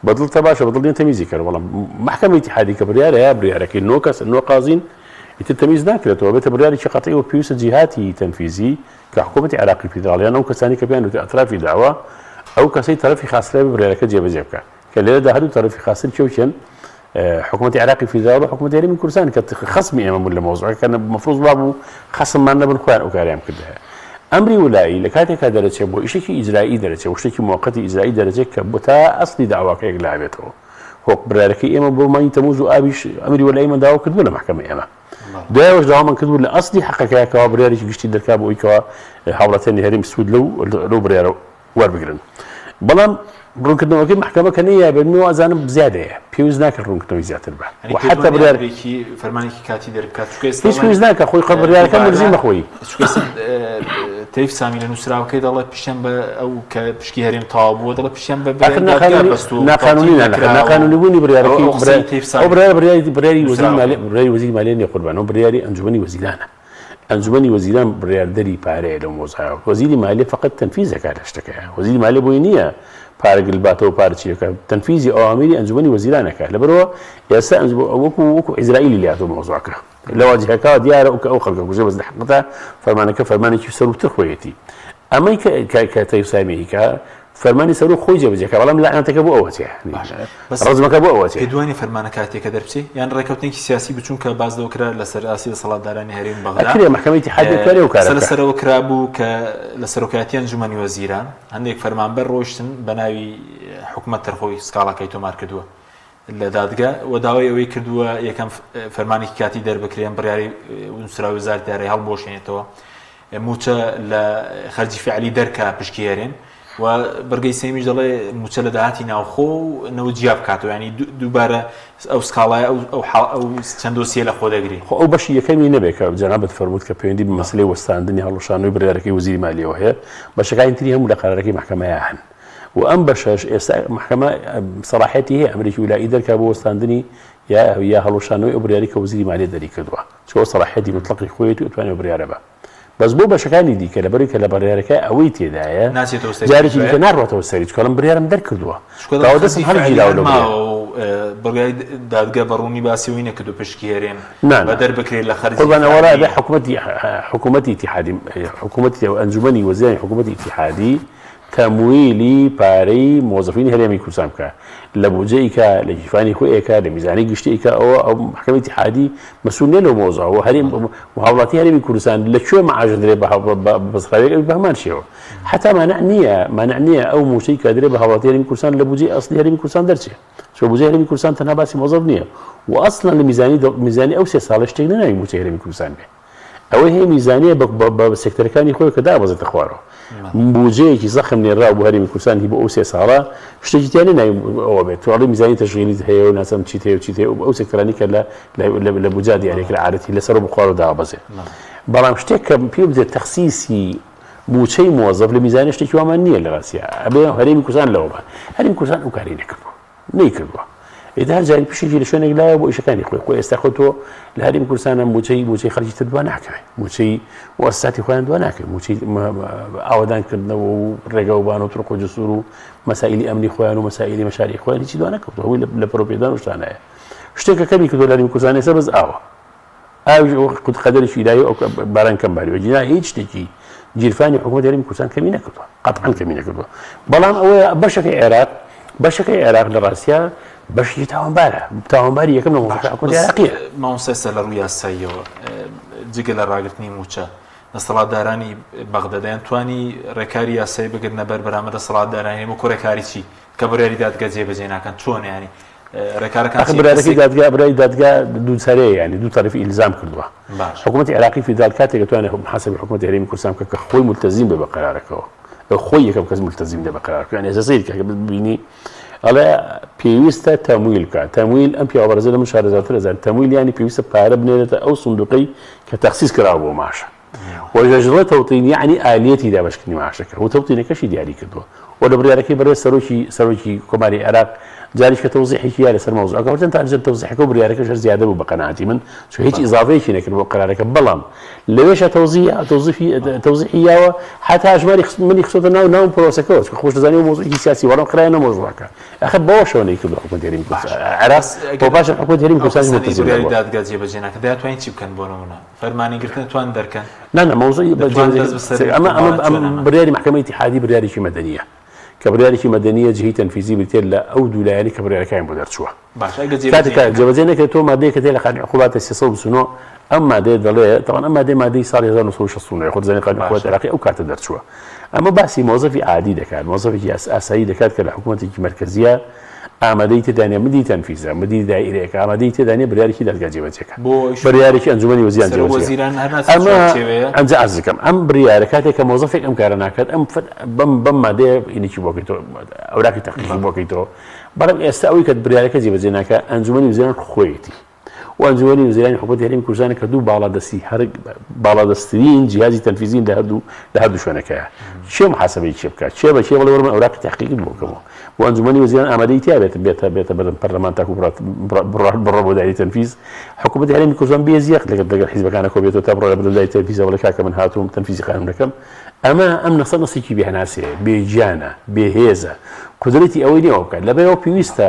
بەدڵتە باشە بەدڵ تەمیزی کرد بەڵام مەحکەمە ئیتیحادی کە بڕیارەیە بڕیارەکەی نۆ قازین ئیتر تەمیز ناکرێتەوە بێتە بڕیارێکی قەتعی و پێویستە جیهاتی تەنفیزی کە حکوومەتی عێراقی فیدراڵیان ئەو کەسانی کە پێیان وتە ئەطرافی داوا ئەو کەسەی تەرەفی خاسترای بڕیارەکە جێبەجێ بکە کە لێرەدا هەردوو تەرەفی خاستر کێوچێن حکوومەتی عێراقی فیدراڵ و حکوومەتی هەرێمی کوردستان کە خەسمی ئێمە بوون لە مەوزوعەکە کە مەفروض وابوو خەسممان نەبن خۆیان ئەو کاریان کردهەیە ئەمری وولایی لە کاتێکا دەرەچێت بۆ ئیشێکی ئیجرایی دەرەچێت و شتێکی موقەتی ئیجرایی دەرەچێت کە بۆ تا ئەسلی داواکەیەک لابێتەوە هۆک بڕیارەکەی ئێمە بۆ مانی تەمووز و ئابیش ئەمری وولایی منداوا کردبوو لە مەحکەمەی ئێمە دوایەوەش داوامان کردبوو لە ئەسلی حەقەکەیەکەوە بڕیارێکی گشتی دەرکا بۆ ئەوەی هاوڵاتیانی هەرێمی سوود لەو بڕیارە وەربگرن بەڵام ڕوونکردنەوەکەی محکەمە کە نەیابێنەوە ئەزانم زیادەیە پێویست ناکرد ڕوونکردنەوەی زیاتر بە حتا بڕیارێکی فەرمانێکی کاتی دەرکات هیچ پێویست ناکە خۆی بڕیارەکە مەرزیمە خۆی تەیف سامی لە نووسراوەکەی دەڵێ پیشەن بە ئەو کە پشکی هەرێم تەواو بووە دەڵێ پیشەن بە ناقانونیبوونی بڕیارەکەی بڕیاری وەزیری مالیە نیە قوربان و بڕیاری ئەنجومەنی وەزیرانە ئەنجومەنی وەزیران بڕیاردەری پارەیە لەو مۆزایەوە وەزیری مالیە فقط تەنفیزەکە لە شتەکەیە وەزیری مالیە بۆی نییە پارەگل باتەوە پارچیەکە تەنفیزی ئەوامیری ئەنجومەنی وەزیرانەکە لەبەرەوە ئێستا وەکو ئیزرائیلی لاتۆ مۆزوعەکە لە واجهەکەەوە دیارە ئەو خەڵکە گوژە بەس حقەتە فەرمانەکە فەرمانێکی سەر و تر خۆیەتی ئەمەی کە تەیف سامیەکە فەرمانی سەر و خۆی جێبەجێکە بەڵام لەعنەتەکە بۆ ئەوە چێ ڕزمەکە بۆ ئەوە چێ پێدوانی فەرمانە کاتێکە دەربچێ یان ڕێکەوتێکی سیاسی بچوون کە باز دەوکرا لەسەر ئاسی دەسەڵاتدارانی هەرێمی بەغدا ئەکرێ محکەمەی اتحادیە کارێ و کارەکە لەسەرەوە کرابوو کە لە سەرۆکایەتی ئەنجومەنی وەزیران هەندێک فەرمانبەر ڕۆیشتن بە ناوی حکومەت تەرخۆی سکاڵەکەی تۆمار کردووە لە دادگا و داوای ئەوەی کردووە یەکەم فەرمانێکی کاتی دەربکرێن بڕیاری نووسراوی وزارەتی دارایی هەڵبۆشێنێتەوە موچە لە خەرجی فعلی دەرکا پشکێرێن و بەرگەی سێمیش دەڵێ موچە لە داهاتی ناوخۆ و نەوجیاب بکاتەوە ینی دووبارە ئەو سکاڵای ئەو چەند دۆسیە لە خۆ دەگری ئەو بەشی یەکەمی نەبێت کە جەنابەت فەرمووت کە پەیوەندی بە مەسلەی وەستاندنی هەڵوشانەوەی بڕیارەکەی وەزیری مالیەوە هەیە بەشەکانی تری هەموو لە قەرارەکەی محکەمەیە هەن و ئەم بەشەش ئێستا محکەمە سەلاحیەتی هەیە ئەمریکی ویلایی دەرکا بۆ وەستاندنی یا هەڵوشانەوەی ئەو بڕیاری کە وەزیری مالیە دەری کردووە چۆ سەلاحیەتی مطلقی خۆیەتی و توانێت بڕیارە بە بەس بۆ بەشەکانی دیکە لەبەری کە لە بڕیارەکە ئەوەی تێدایە جارێکی دیکە ناڕاتەوە سەری چکەڵم بڕیارم دەرکردووە دەستم هەڵگیراوە بەڵگای دادگا بەڕوونی باسیەوەی نەکردو پشکی هێرێن بە دەربکرێت لە خەرجی قوربانەوەڵا بە حکوومەتی اتحادی حکوومەتی ئەنجومەنی وەزیرانی حکوومەتی اتحادی تەمویلی پارەی مۆزەفینی هەرێمی کوردستان بکە لە بودجەیکە لە گیرفانی خۆیەکە لە میزانی گشتیکە ئەو محکەمەی اتحادی مەسئول نیە لەو مۆزەوە هەرێم مهاوڵاتی هەرێمی کوردستان لەکوێ مەعاش دەرێت بە بەزخراوێک بە هەمان شێوە حتا مانع نییە ئەو موچەی کە دەرێت بە هاوڵاتی هەرێمی کوردستان لە بودجەی ئەسڵی هەرێمی کوردستان دەرچێت چۆ بودجەی هەرێمی کوردستان تەنها باسی مۆزەف نییە و ئەسڵاً لە میزانی ئەو 3 ساڵە شتێک نەناوی موچەی هەرێمی کوردستان بێ ئەوەی هەیە میزانیە بە سێکتەرەکانی خۆی کە دابەزێتە خوارەوە بودجەیەکی زەخم نێڕا بۆ هەرێمی کوردستان هی بۆ ئەو 3 ساڵە شتێکی تیانە ناوی ئەوە بێت توڵی میزانی تەشغیلی هەیە و ناسەم چیت هەیە و چیت هەیە ئەو سێکتەرانی کە لە بودجە دیارێکرا عادەتی لەسەر بە خوارەوە دابەزێت بەڵام شتێک کە پێ بدێت تەخسیسی موچەی مۆزەف لە میزانی شتێکی وامان نییە لە ڕاستیە ئەبێ هەرێمی کوردستان لەوە بە هەرێمی کوردستان ئەو کاری نەکردووە ئێدا جاری پشتێکی لە شوێنێک لایە بۆ ئیشەکانی خۆی ئێستا خۆ تۆ لە هەرێمی کوردستانە موچەی خەڵکی تر دوا ناکەوێت موچەی وەساتی خۆیان دوا ناکەوێت موچەی ئاوادانکردنەوە و ڕێگەوبان و تڕق و جسوور و مەسائلی ئەمنی خۆیان و مەسائلی مەشاری خۆیان هیچی دوا نەکەوت هەووی لە پرۆپێدان و شتانەیە شتێکە کەمی کردو لە هەرێمی کوردستان ئێستا بەس ئاوی قەدەرێکی دای ئەو باران کەم باریوە جینا هیچ شتێکی گیرفانی حکومەت هەرێمی کوردستان کەمی نەکردووە قەتعاً کەمی نەکردووە بەڵام ئەوەیە بەشەکەی عێراق لە ڕاستیە بەشی تاوانباری یەکەم لە مۆزەفی حکومەتی عێراقیە مامۆستای لە ڕووی یاساییەوە جگە لە ڕاگررتنی موچە دەسەڵاتدارانی بەغدە دەیانتوانی ڕێکاری یاسایی بگرنە بەر بەرامە دەسەڵاتدارانی وەکو ڕێکاری چی کە بڕیاری دادگا جێبەجێ ناکەن چۆن ینی برای دادگا دوو سەرەیە ینی دوو تەرەفی ئیلزام کردووە حکومەتی عێراقی فیدرال کاتێک دەتوانێت حسەبی حکومەتی هەرێمی کوردستان بکە کە خۆی ملتەزیم بێ بە قەرارەکەەوە خۆی یەکەم کەس ملتەزیم بێ بە قەرارەکە یعنی ئێستا سەیرکە ببینی ئەڵێ پێویستە تەمویل بکات تەمویل ئەم پیاوەبەرزە لە من 16,000 تەمویل ینی پێویستە پارە بنێرێتە ئەو سندوقەی کە تەخسیس کراوە بۆ ماشە وەژەژڵە تەوتین یعنی ئالێتی دابەشکردنی ماشەکە و تەوتینەکەشی دیاری کردووە و لە بڕیارەکەی بەڕێز سەرۆکی کۆماری عێراق جاریش کە تەوزیحێکی یا لەسەر مەوزوعەکە وەرچەند تاجر تەوزیحەکە و بڕیارەکەش هەر زیادە بوو بە قەناعەتی من چۆ هیچ ئیزافەیەکی نەکرد بۆ قەرارەکە بەڵام لەوێشە تەوزیحیاوە حتا ژماری منی خسۆتە ناو پرۆسەکەەوە چکە خۆش دەزانێ مۆزوعی سیاسی وەڵام قرایە مۆزوعەکە ئەخە بەوە شەوەی کردو حکومەتی هەرێمی کوردستان عێراق بۆ پاش حکومەتی هەرێمی کوردستان ملتەزیم بووە دادگا جێبەجێ ناکەن دەیانتوانین چی بکەن بۆ نمونە فەرمانیگرتن توان دەرکەن نه مۆزوعی ئەمە بڕیاری محکەمەی اتحادی بڕیارێکی مەدەنیە کە بڕیارێکی مەدەنیە جهی تەنفیزی بێت لە ئەو دوو لایەنی کە بڕیارەکان بۆ دەرچووە کاتێک جێبەجێ نەکرێت تۆ مادەیەکە تێ لە قانون عقوبات 329 ئەم مادەیە دەڵێ طبعا ئەم مادەی ساڵی 1969 خۆ دەزانێت قانون عقوبات عێراقی ئەو کاتە دەرچووە ئەمە باسی مۆزەفی عادی دەکات مۆزەفێکی ئاسایی دەکات کە لە حکوومەتێکی مەرکەزیە ئامادەی تێدانێ مدی تەنفیزە مدی دایرەیەکە ئامادەی تێدانێ بڕیارێکی دادگا جێبەجێکە بڕیارێکی ئەنجومەنی وەزیران جێبەجێ ئەمە ئەنج کەم ئەم بڕیارە کاتێک کە مۆزەفێک ئەم کارە ناکات ئەم بەم مادەیە ئینێکی بۆکەیتەوە ئەوراکی تەقیقی بۆکەیتەوە بەڵام ئێستا ئەوەی کە بڕیارەکە جێبەجێ ناکات ئەنجومەنی وەزیران خۆیەتی و ئەنجومەنی وەزیرانی حکومەتی هەرێمی کوردستان کە دوو باڵادەستترین جیهازی تەنفیزین لە هەردوو شوێنەکەیە چێ محاسبەی چێ بکات چێ بە چێ بڵێ وەرمە ئەوراقی تەحقیقی بۆکەمەوە و ئەنجومەنی وەزیران ئامادەی تیا بێتە بەرەم پەرلەمان تاکو بڕە بۆ دایری تەنفیز حکومەتی هەرێمی کوردستان بێزیەق لەگەڵ حیزبەکانە کۆبێتەوە تا بڕۆ بە دایری تەنفیزەوە لە کاکە من هاتووم تەنفیزی قانونەکەم ئەم نەسێکی بێهەناسەیە بێجیانە بێهێزە قودرەتی ئەوەی نییە بکات لەبەرەوە پێویستە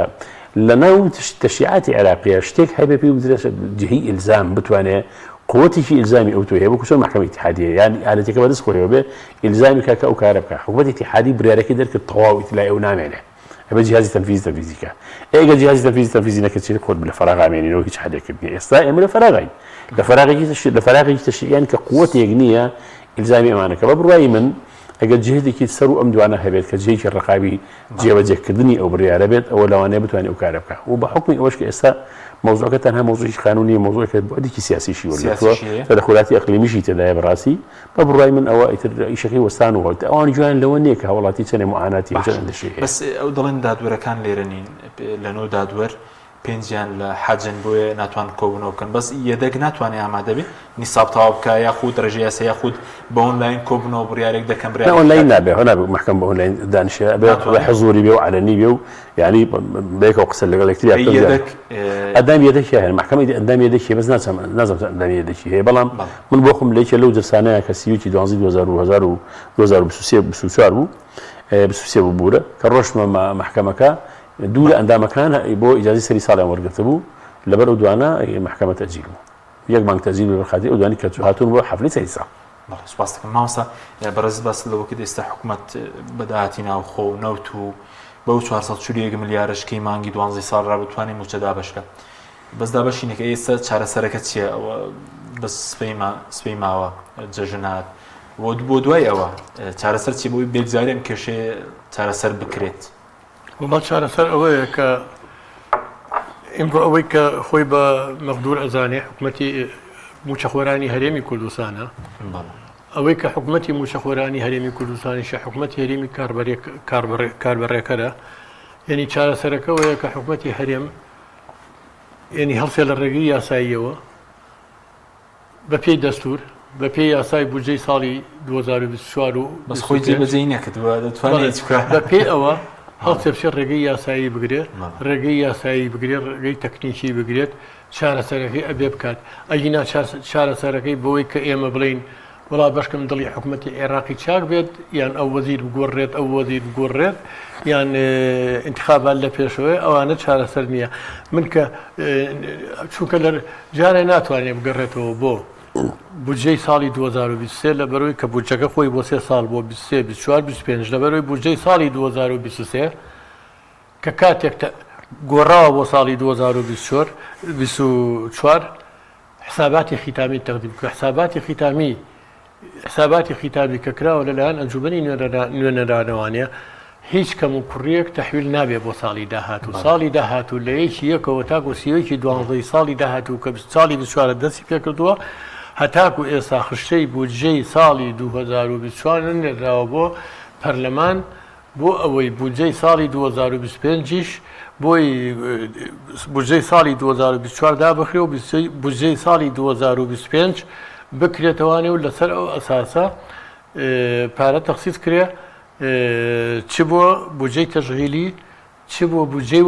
لە ناو تەشریعاتی عێراقیە شتێک هەبێ پێی بدرێت جهی ئیلزام بتوانێت قوتي شيء إلزامي أو توهي بكو سوى محكمة اتحادية يعني على تكبر رزق وهي إلزامي كاكا أو كهربك حكومة اتحادي بريارك درك الطواوي تلاقي أو نعم عليه هذا جهاز تنفيذي كا إيه جهاز تنفيذي نكتشير كود بالفراغ عميني لو هيك حدا كبير يستطيع من الفراغين لفراغي تشي يعني كقوة يجنية إلزامي أمانك ببرأي من أجد جهدي كي تسرو أم دوانا هبيت كجيش الرقابي جيبجك كدني أو بريارة بيت أو لو أنا بتواني أو كهربك وبحكم أوش كإسا موضوع كتنها موضوع قانوني موضوع كبعدي سياسي شيء ولا تدخلاتي اقليمي شيء تلاقي براسي ببراي من اوائل الرئيس شيء وستان وقلت اوان جوان لو انك والله سنه معاناتي وجن الشيء بس او ضلن دادور كان ليرنين لانه دادور بينجان لحاجن بو ناتوان كونو كان بس يدك ناتوان يا مادبي نصاب توابك ياخذ رجيه سياخذ باونلاين كوبنو بريارك ده كان بريارك اونلاين نابه هنا محكمه اونلاين دانشه بحضوري بيو علني بيو يعني بيك وقسل لك كثير يدك قدام يدك يعني المحكمه قدام يدك بس لازم قدام يدك هي بلام من بوخم ليش لو درسانه كسيوتي دوانزي 2000 بسوسيه ببوره كروش محكمه دولة عندما كان يبو إجازة سري صالح ورقتبو لبر أدوانا محكمة تأجيله يك بانك تأجيل بالخاطئ أدواني كتوهاتون بو حفلة سيسا بله سباستك ماوسا برز بس لو كده است حكومة بدأتنا وخو نوتو بو 440 مليارش كي مانجي دوانزي صار رابطواني مجدا بشكا بس دا بشي نك ايستا چاره سركتشي بس سبيما ججنات بو دوای ئەوە چارەسەر چی بۆی بێگزاریم کێشێ چارەسەر بکرێت وڵات چارەسەر ئەوەیە کە ئیمڕۆ ئەوەی کە خۆی بە مەقدور ئەزانێ حکومەتی موچەخۆرانی هەرێمی کوردستانە ئەوەی کە حکومەتی موچەخۆرانی هەرێمی کوردستانیشە حکومەتی هەرێمی کاربەڕێکەرە یعنی چارەسەرەکە ئەوەیە کە حکومەتی هەرێم یعنی هەڵسێ لە ڕێگەی یاساییەوە بە پێی دەستور بە پێی یاسای بودجەی ساڵی 2024 و بەس خۆی جێبەجێی نەکردووە دەتوانێت بە پێی ئەوە هەڵسێ بچێت ڕێگەی یاسایی بگرێت ڕێگەی یاسایی بگرێت ڕێگەی تەکنیکی بگرێت چارەسەرەکەی ئەبێ بکات ئەگینا چارەسەرەکەی بۆی کە ئێمە بڵین وڵا بەشکم دڵی حکومەتی عێراقی چاک بێت یان ئەو وەزیر بگۆڕێت ئەو وەزیر بگۆڕێت یان انتخابات لە پێشەوەی ئەوانە چارەسەر نییە من کە چونکە لە جارێ ناتوانێت بگەڕێتەوە بۆ بودجەی ساڵی 2023 لە بەرەوەی کە بودجەکە خۆی بۆ 3 ساڵ بۆ 23 24 25 لە بەرەوەی بودجەی ساڵی 2023 کە کاتێک گۆڕاوە بۆ ساڵی 2024 حساباتی ختامی تەقدیم کە حساباتی ختامی کە کراوە لەلایەن ئەنجومەنی نوێنەرانەوانە هیچ کەم و کوڕیەک تەحویل نابێت بۆ ساڵی داهاتوو ساڵی داهاتوو لە یەکی یەکەوە تاکو سیەکی دوانزەی ساڵی داهاتوو کە ساڵی 24 دەستی پێکردووە هەتاکو ئێستا خشتەی بودجەی ساڵی 2024 نێراوە بۆ پەرلەمان بۆ ئەوەی بودجەی ساڵی 2025ش بۆی بودجەی ساڵی 2024 دابخرێ و بودجەی ساڵی 2025 بکرێتەوانێ و لەسەر ئەو ئەساسە پارە تەخسیس کرێ چ بۆ بودجەی تەشغیلی چ بۆ بودجەی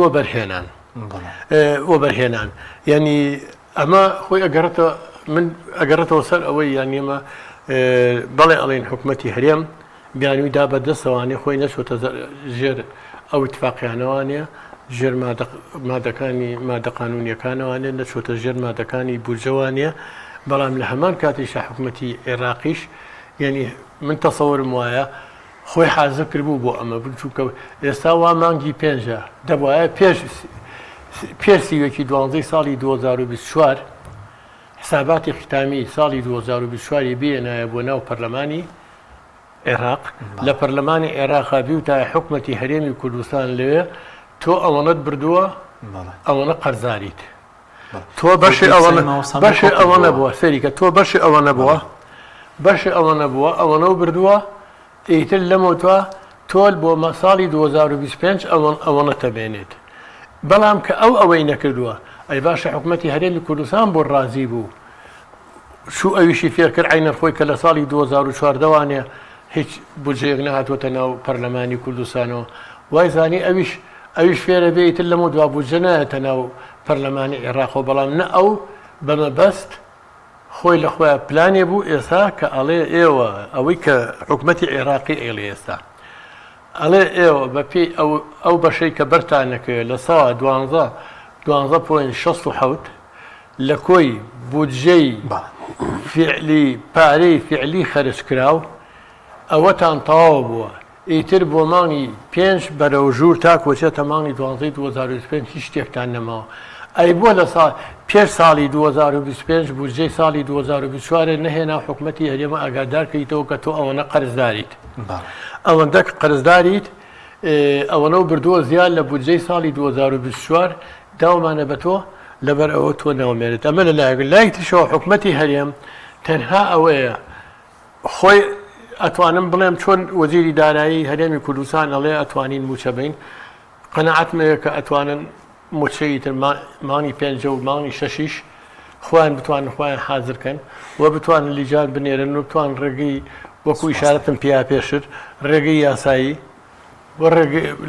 وەبەرهێنان یعنی ئەمە خۆی ئەگەڕێتەوە من ئەگەڕێتەوە سەر ئەوەی یانی ئەمە بەڵێ ئەڵێن حکومەتی هەرێم بیانووی دا بەدەستەوانێ خۆی نەچۆتە ژێر ئەو اتفاقیانەوانێ ژێر مادە قانونیەکانەوانێ نەچۆتە ژێر مادەکانی بودجەوانێ بەڵام لە هەمان کاتیشە حکومەتی عێراقیش یعنی من تەسەوەرم وایە خۆی حازە کردبوو بۆ ئەمە بچووکە ئێستا وا مانگی پێنجە دەبواە پێرسیوێکی دوانزەی ساڵی 2024 حساباتی ختامی ساڵی 2024 بێنایە بۆ ناو پەرلەمانی عێراق لە پەرلەمانی عێراقا بیوتە حکومەتی هەرێمی کوردستان لەوێ تۆ ئەوەنەت بردووە ئەوەنە قەرزاریت تۆ بەشی ئەوەنە بووە سەریکە تۆ بەشی ئەوەنە بووە ئەوەنە بردووە ئیتر لەمەوتوە تۆل بۆ مەساڵی 2025 ئەوەنە تەبێنێت بەڵام کە ئەوەی نەکردووە ئەی باشە حکومەتی هەرێمی کوردستان بۆ ڕازی بوو شو ئەویشی فێرکرد عینەر خۆی کە لە ساڵی 2014 وانێ هیچ بودجەیەک نەهاتوەتە ناو پەرلەمانی کوردستانەوە وای زانی ئەویش فێرە بێتر لەمە دوا بودجە نایەتە ناو پەرلەمانی عێراقەوە بەڵام نە ئەو بەمەبەست خۆی لە خۆیان پلانێ بوو ئێستا کە ئەڵێ ئێوە ئەوەی کە حکومەتی عێراقی ئێڵێ ئێستا ئەڵێ ئێوە بە پێی ئەو بەشەی کە بەرتانەکەوێت لە ساوە 12.67 لە کۆی بودجەی فعلی پارەی فعلی خەرج کراو ئەوەتان تەواو بووە ئیتر بۆ مانگی 5 بەرەو ژوور تا کۆچێتە مانگی 2025 هیچ شتێکتان نەماوە ئەی بۆ لە پێش ساڵی 2025 بودجەی ساڵی 2024 نەهێنا حکوومەتی هەرێمە ئاگادارکەیتەوە کە تۆ ئەوەنە قەرزداریت ئەوەندە قەرزداریت ئەوەنە بردووە زیاد لە بودجەی ساڵی 2024 داوامانە بە تۆ لەبەر ئەوە تۆ ناومێنێت ئەمە لە لایەک تشەوە حکوومەتی هەرێم تەنها ئەوەیە خۆی ئەتوانم بڵێم چۆن وەزیری دارایی هەرێمی کوردستان ئەڵێ ئەتوانین موچە بین قەنەعەتمەیە کە ئەتوانن موچەی تر مانگی 5 و مانگی 6 خۆیان بتوانن خۆیان حازرکەن و بتوانن لیجان بنێرن و بتوان ڕێگەی وەکو ئیشارەتم پیا پێشتر ڕێگەی یاسایی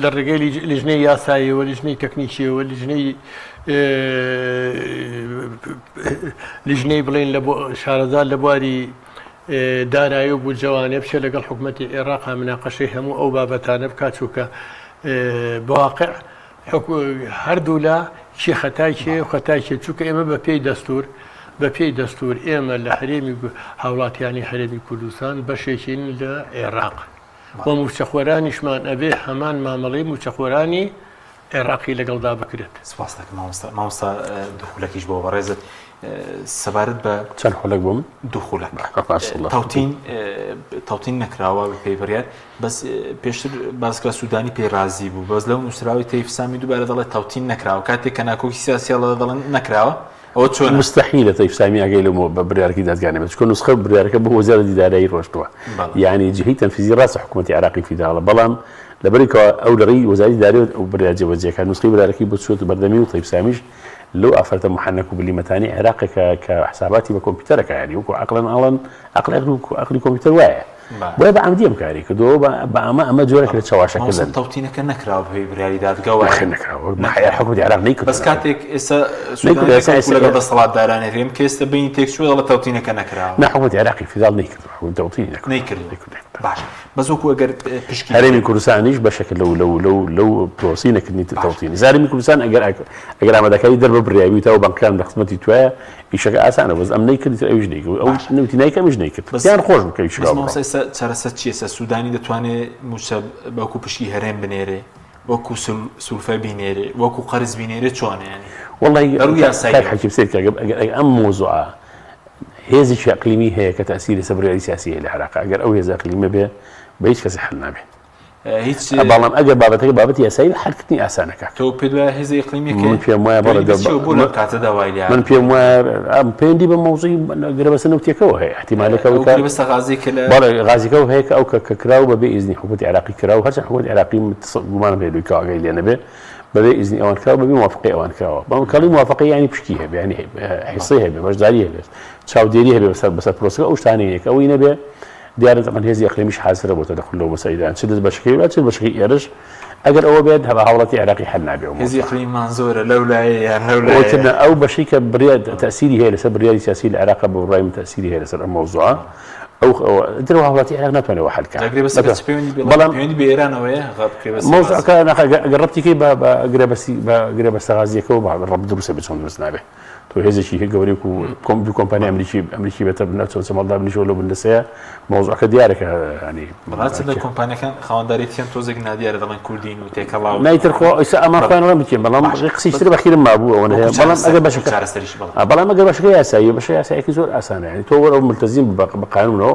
لە ڕێگەی لیژنەی یاساییەوە لیژنەی تەکنیکیەوە لیژنەی بڵێن لە شارەزار لە بواری دارایی و بودجەوانێ بچێت لەگەڵ حکوومەتی عێراق مناقەشەی هەموو ئەو بابەتانە بکات چووکە بواقع هەردوو لا چی خەتای چێ و خەتای چێ چووکە ئێمە بە پێی دەستور ئێمە لە هەرێمی هاوڵاتیانی هەرێمی کوردستان بەشێکین لە عێراق بۆ موچەخۆرانیشمان ئەبێ هەمان مامەڵەی موچەخۆرانی عێراقی لەگەڵدا بکرێت. سپاس دەکەم مامۆستا دوخولەکیش بۆ بەڕێزت سەبارەت بە چەند خولەک بووم دوخولەک تاوتین نەکراوە بە پێیبڕیار بەس پێشتر باسکرا سوودانی پێڕازی بوو بەس لەو نووسراوی تەیفسامی دووبارە دەڵێت تاوتین نەکراوە کاتێک کە ناکۆکی سیاسیاڵە دەڵێن نەکراوە ئەوە چۆن مستحیلە تەیفسامی ئەگەی لەمە بە بڕیارکی دادگانێ بچکۆ نوسخە بڕیارەکە بۆ وەزارە دیدارایی ڕۆشتووە یعنی جهەی تەنفیزی ڕاستە حکوومەتی عێراقی فیداڵە بەڵام لەبەرێکەوە ئەو لەڕێی وەزاری داری و بڕیار جێبەجێکە نوسخەی بڕیارەکەی بۆ چووەتە بەردەمی و تەیفسامیش لەو ئافرەتە محەنەک و بلیمەتانی عێراقێکە کە حساباتی بە کۆمپیوتەرەکە یعنی وەکو عەقڵی کۆمپیوتەر وایە بۆیە بە عەمدی ئەم کاری کردەوە بە ئەمە جۆرێک لە چاواشەکە لەن تاوتینەکە نەکراوە بەهۆی بڕیاری دادگاوە نەکراوە حکوومەتی عێراق نەیکرد بەس کاتێک ئێستا لەگەڵ دەسەڵاتدارانی هەرێم کە ئێستا بینی تێکچووە دەڵێت تاوتینەکە نەکراوە نا حکوومەتی عێراقی فیداڵ نەیکرد تاوتینی نەیکرد باش بەس وەکو ئەگەر پشکی هەرێمی کوردستانیش بەشێکە لەو پرۆسی نەکردنی تاوتینی زارمی کوردستان ئەگەر ئامادەکاری دەربە بڕیاوی تاو بانکان لە خزمەتی توایە ئیشەکە ئاسانە بەس ئەم نەیکردی ئەویش نەیکرد ئەو نوتی نایکەمیش نەیکرد بەسییان خۆش بکەوی چارەسەر چیە سوودانی دەتوانێت موچە بەوکو پشکی هەرێم بنێرێ وەکو سولفە بینێرێ وەکو قەرز بینێرێ چۆنیانی والله حەکیم سێت ئەم مۆزوعە هێزی ئەقلیمی هەیە کە تەسیری سەبڕیاری سیاسی هەیە لە عێراق ئەگەر ئەو هێز ئەقلیمە بێ بە هیچ کەسی حل نابێت هیچ بەڵام ئەگەر بابەتەکە بابەتی یاسایی حرکردنی ئاسانەکە تۆ پێ دوای هێزی ئەقلیمیەکە من پێم وایە من پێم وایە ئەم پەیوەندی بە مەوزوعی گرەبەستە نەوتیەکەەوە هەیە احتیمالەکەەوە غازیەکە هەیە کە ئەو کە کراو بەبێ ئیزنی حکوومەتی عێراقی کراوە هەرچەند حکوومەتی عێراقی گومانم هەیە دوای کاغای لێ نەبێ بەبێ ئیزنی ئەوان کراوە بەبێ موافقەی ئەوان کراوە بەڵام موافقەی یعنی پشکی هەبێ یعنی حیسەی هەبێ بەشداری هەبێت چاودێری هەبێ بەسەر پرۆسەکە ئەو شتانەیە کە ئەوەی نەبێ دیارە تەقەن هێزی ئەقلیمیش حازرە بۆ تەدەخل لەو مەسەیلان چ دەست بەشەکەی و چ بەشەکەی ئێرش ئەگەر ئەوە بێت هەبە هاوڵاتی عێراقی حل نابێ هێزی ئەقلیممان زۆرە لەو لایە یان لەو لایە ئەو بەشەی کە بڕیار تەسیری هەیە لەسەر بڕیاری سیاسی لە عێراق بە ڕای من تەسیری هەیە لەسەر ئەم مۆزوعە ئەو درەوە هاوڵاتی عێراق ناتوانێت حل بکات بەڵام پەیوەندی بە ئێرانەوەیە مۆزوعەکە ئەگەر ڕەبتیکەی بە گرێبەستە غازیەکەەوە ڕەب دروستە بێت چۆن دروست نابێت تۆ هێزێکی هەیە گەورەی و کۆمپانیای ئەمریکی بێتە چۆن سەمەڵدا بنیشەوە لەو بندسەیە مۆزوعەکە دیارەکە ینی بەڵات لە کۆمپانیەکان خاوەنداریەتیان تۆزێک نادیارە دەڵێن کوردین و تێکەڵاو نایتر خۆ ئێستا ئەمان خۆیان بکەین بەڵام قسەیشتر بەخیرم مابوو ئەوە هەیە بەڵام ئەگەر بەشەکە یاسایی بەشە یاساییەکی زۆر ئاسانە ینی تۆ وەرە ملتەزیم بە قانونەوە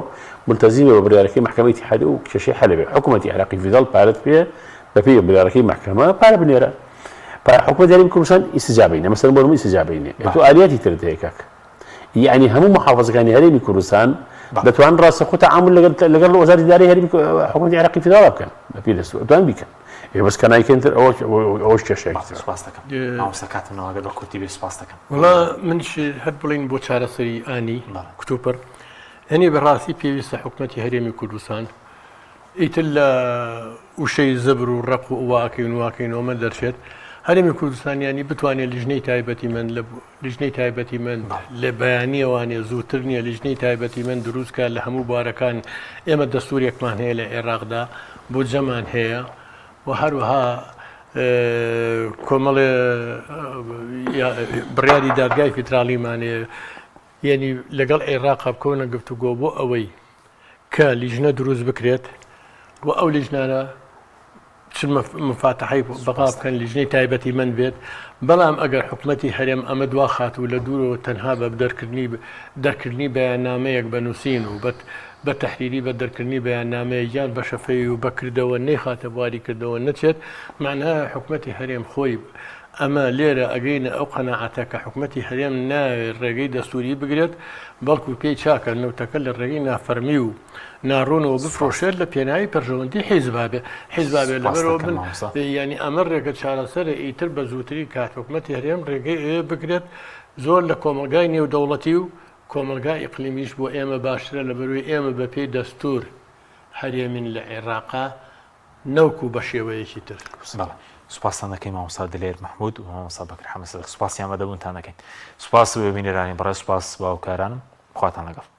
ملتەزیم بە بڕیارەکەی محکەمەی اتحادیە و کێشەی حەل بێ حکوومەتی عێراقی فیداڵ پارەت پێ بەپێی بڕیارەکەی محکەمە پارە بنێرە حکومەتی هەرێمی کوردستان ئیستیجابەینە مەسەڵەن بۆ ئیستیجابەینە تۆ ئالیاتی ترت هەیە کاک یعنی هەموو محافظەکانی هەرێمی کوردستان دەتوان ڕاستەخۆ تەعامل لەگەڵ وەزارەتی دارایی هەرێمی حکومەتی عێراقی فیداڵ بکەن بەپێی دەستور دەتوان بیکەن بەس کە نایکەنتر ئەوەش کێشەیەکی سپاس دەکەم مامۆستا کاتمەوە ئەگەر بە کورتی بێ سپاس دەکەم وەڵا منش هەر بڵین بۆ چارەسەری ئانی کتوپەر هەنێ بەڕاستی پێویستە حکومەتی هەرێمی کوردستان ئیتر لە وشەی زەبر و ڕق و واکەینەوەمە دەرچێت هەرێمی کوردستانیانی بتوانێت لیژنەی تایبەتی من لە بەیانیەوانێ زووتر نیە لیژنەی تایبەتی من دروستکە لە هەموو بوارەکان ئێمە دەستوورێکمان هەیە لە عێراقدا بۆ جەمان هەیە و هەروەها کۆمەڵێ بڕیاری دادگای فیدراڵیمانێ یعنی لەگەڵ عێراق بکەونە گفتوگۆ بۆ ئەوەی کە لیژنە دروست بکرێت بۆ ئەو لیژنانە مفاتحەی بەقا بکەن لیژنەی تایبەتی من بێت بەڵام ئەگەر حکوومەتی هەرێم ئەمە دوا خات و لە دوورەوە تەنها بە دەرکردنی بەیاننامەیەک بەنووسین و بە تەحریری بە دەرکردنی بەیاننامەیە یان بە شەفەی و بەکردەوە نەیخاتە بواری کردەوە نەچێت معناها حکوومەتی هەرێم خۆی ئەمە لێرە ئەگەینە ئەو قەناعەتە کە حکوومەتی هەرێم ناوێت ڕێگەی دەستوری بگرێت بەڵکو پێی چاکە نەوتەکە لە ڕێگەی نافەرمی و ناڕۆنەوە بفرۆشێت لە پێناوی پەرژەوەندی حیزبابێ لەبەرەوە بن ینی ئەمە ڕێگە چارەسەرە ئیتر بە زووتری کات حکوومەتی هەرێم ڕێگەی بگرێت زۆر لە کۆمەلگای نێودەوڵەتی و کۆمەلگای ئیقلیمیش بۆ ئێمە باشترە لەبەروی ئێمە بە پێی دەستور هەرێمین لە عێراقا نەوکو بە شێوەیەکی تر. سوپاسان دەکەین مامۆستا دلێر مەحموود و مامۆستا بەکر حەمەد سەدەق سوپاسیان بەدەبوونتان دەکەین. سوپاس بە بینەرانی بەڕێز سوپاس باوکارانم خواتان لەگەڵ.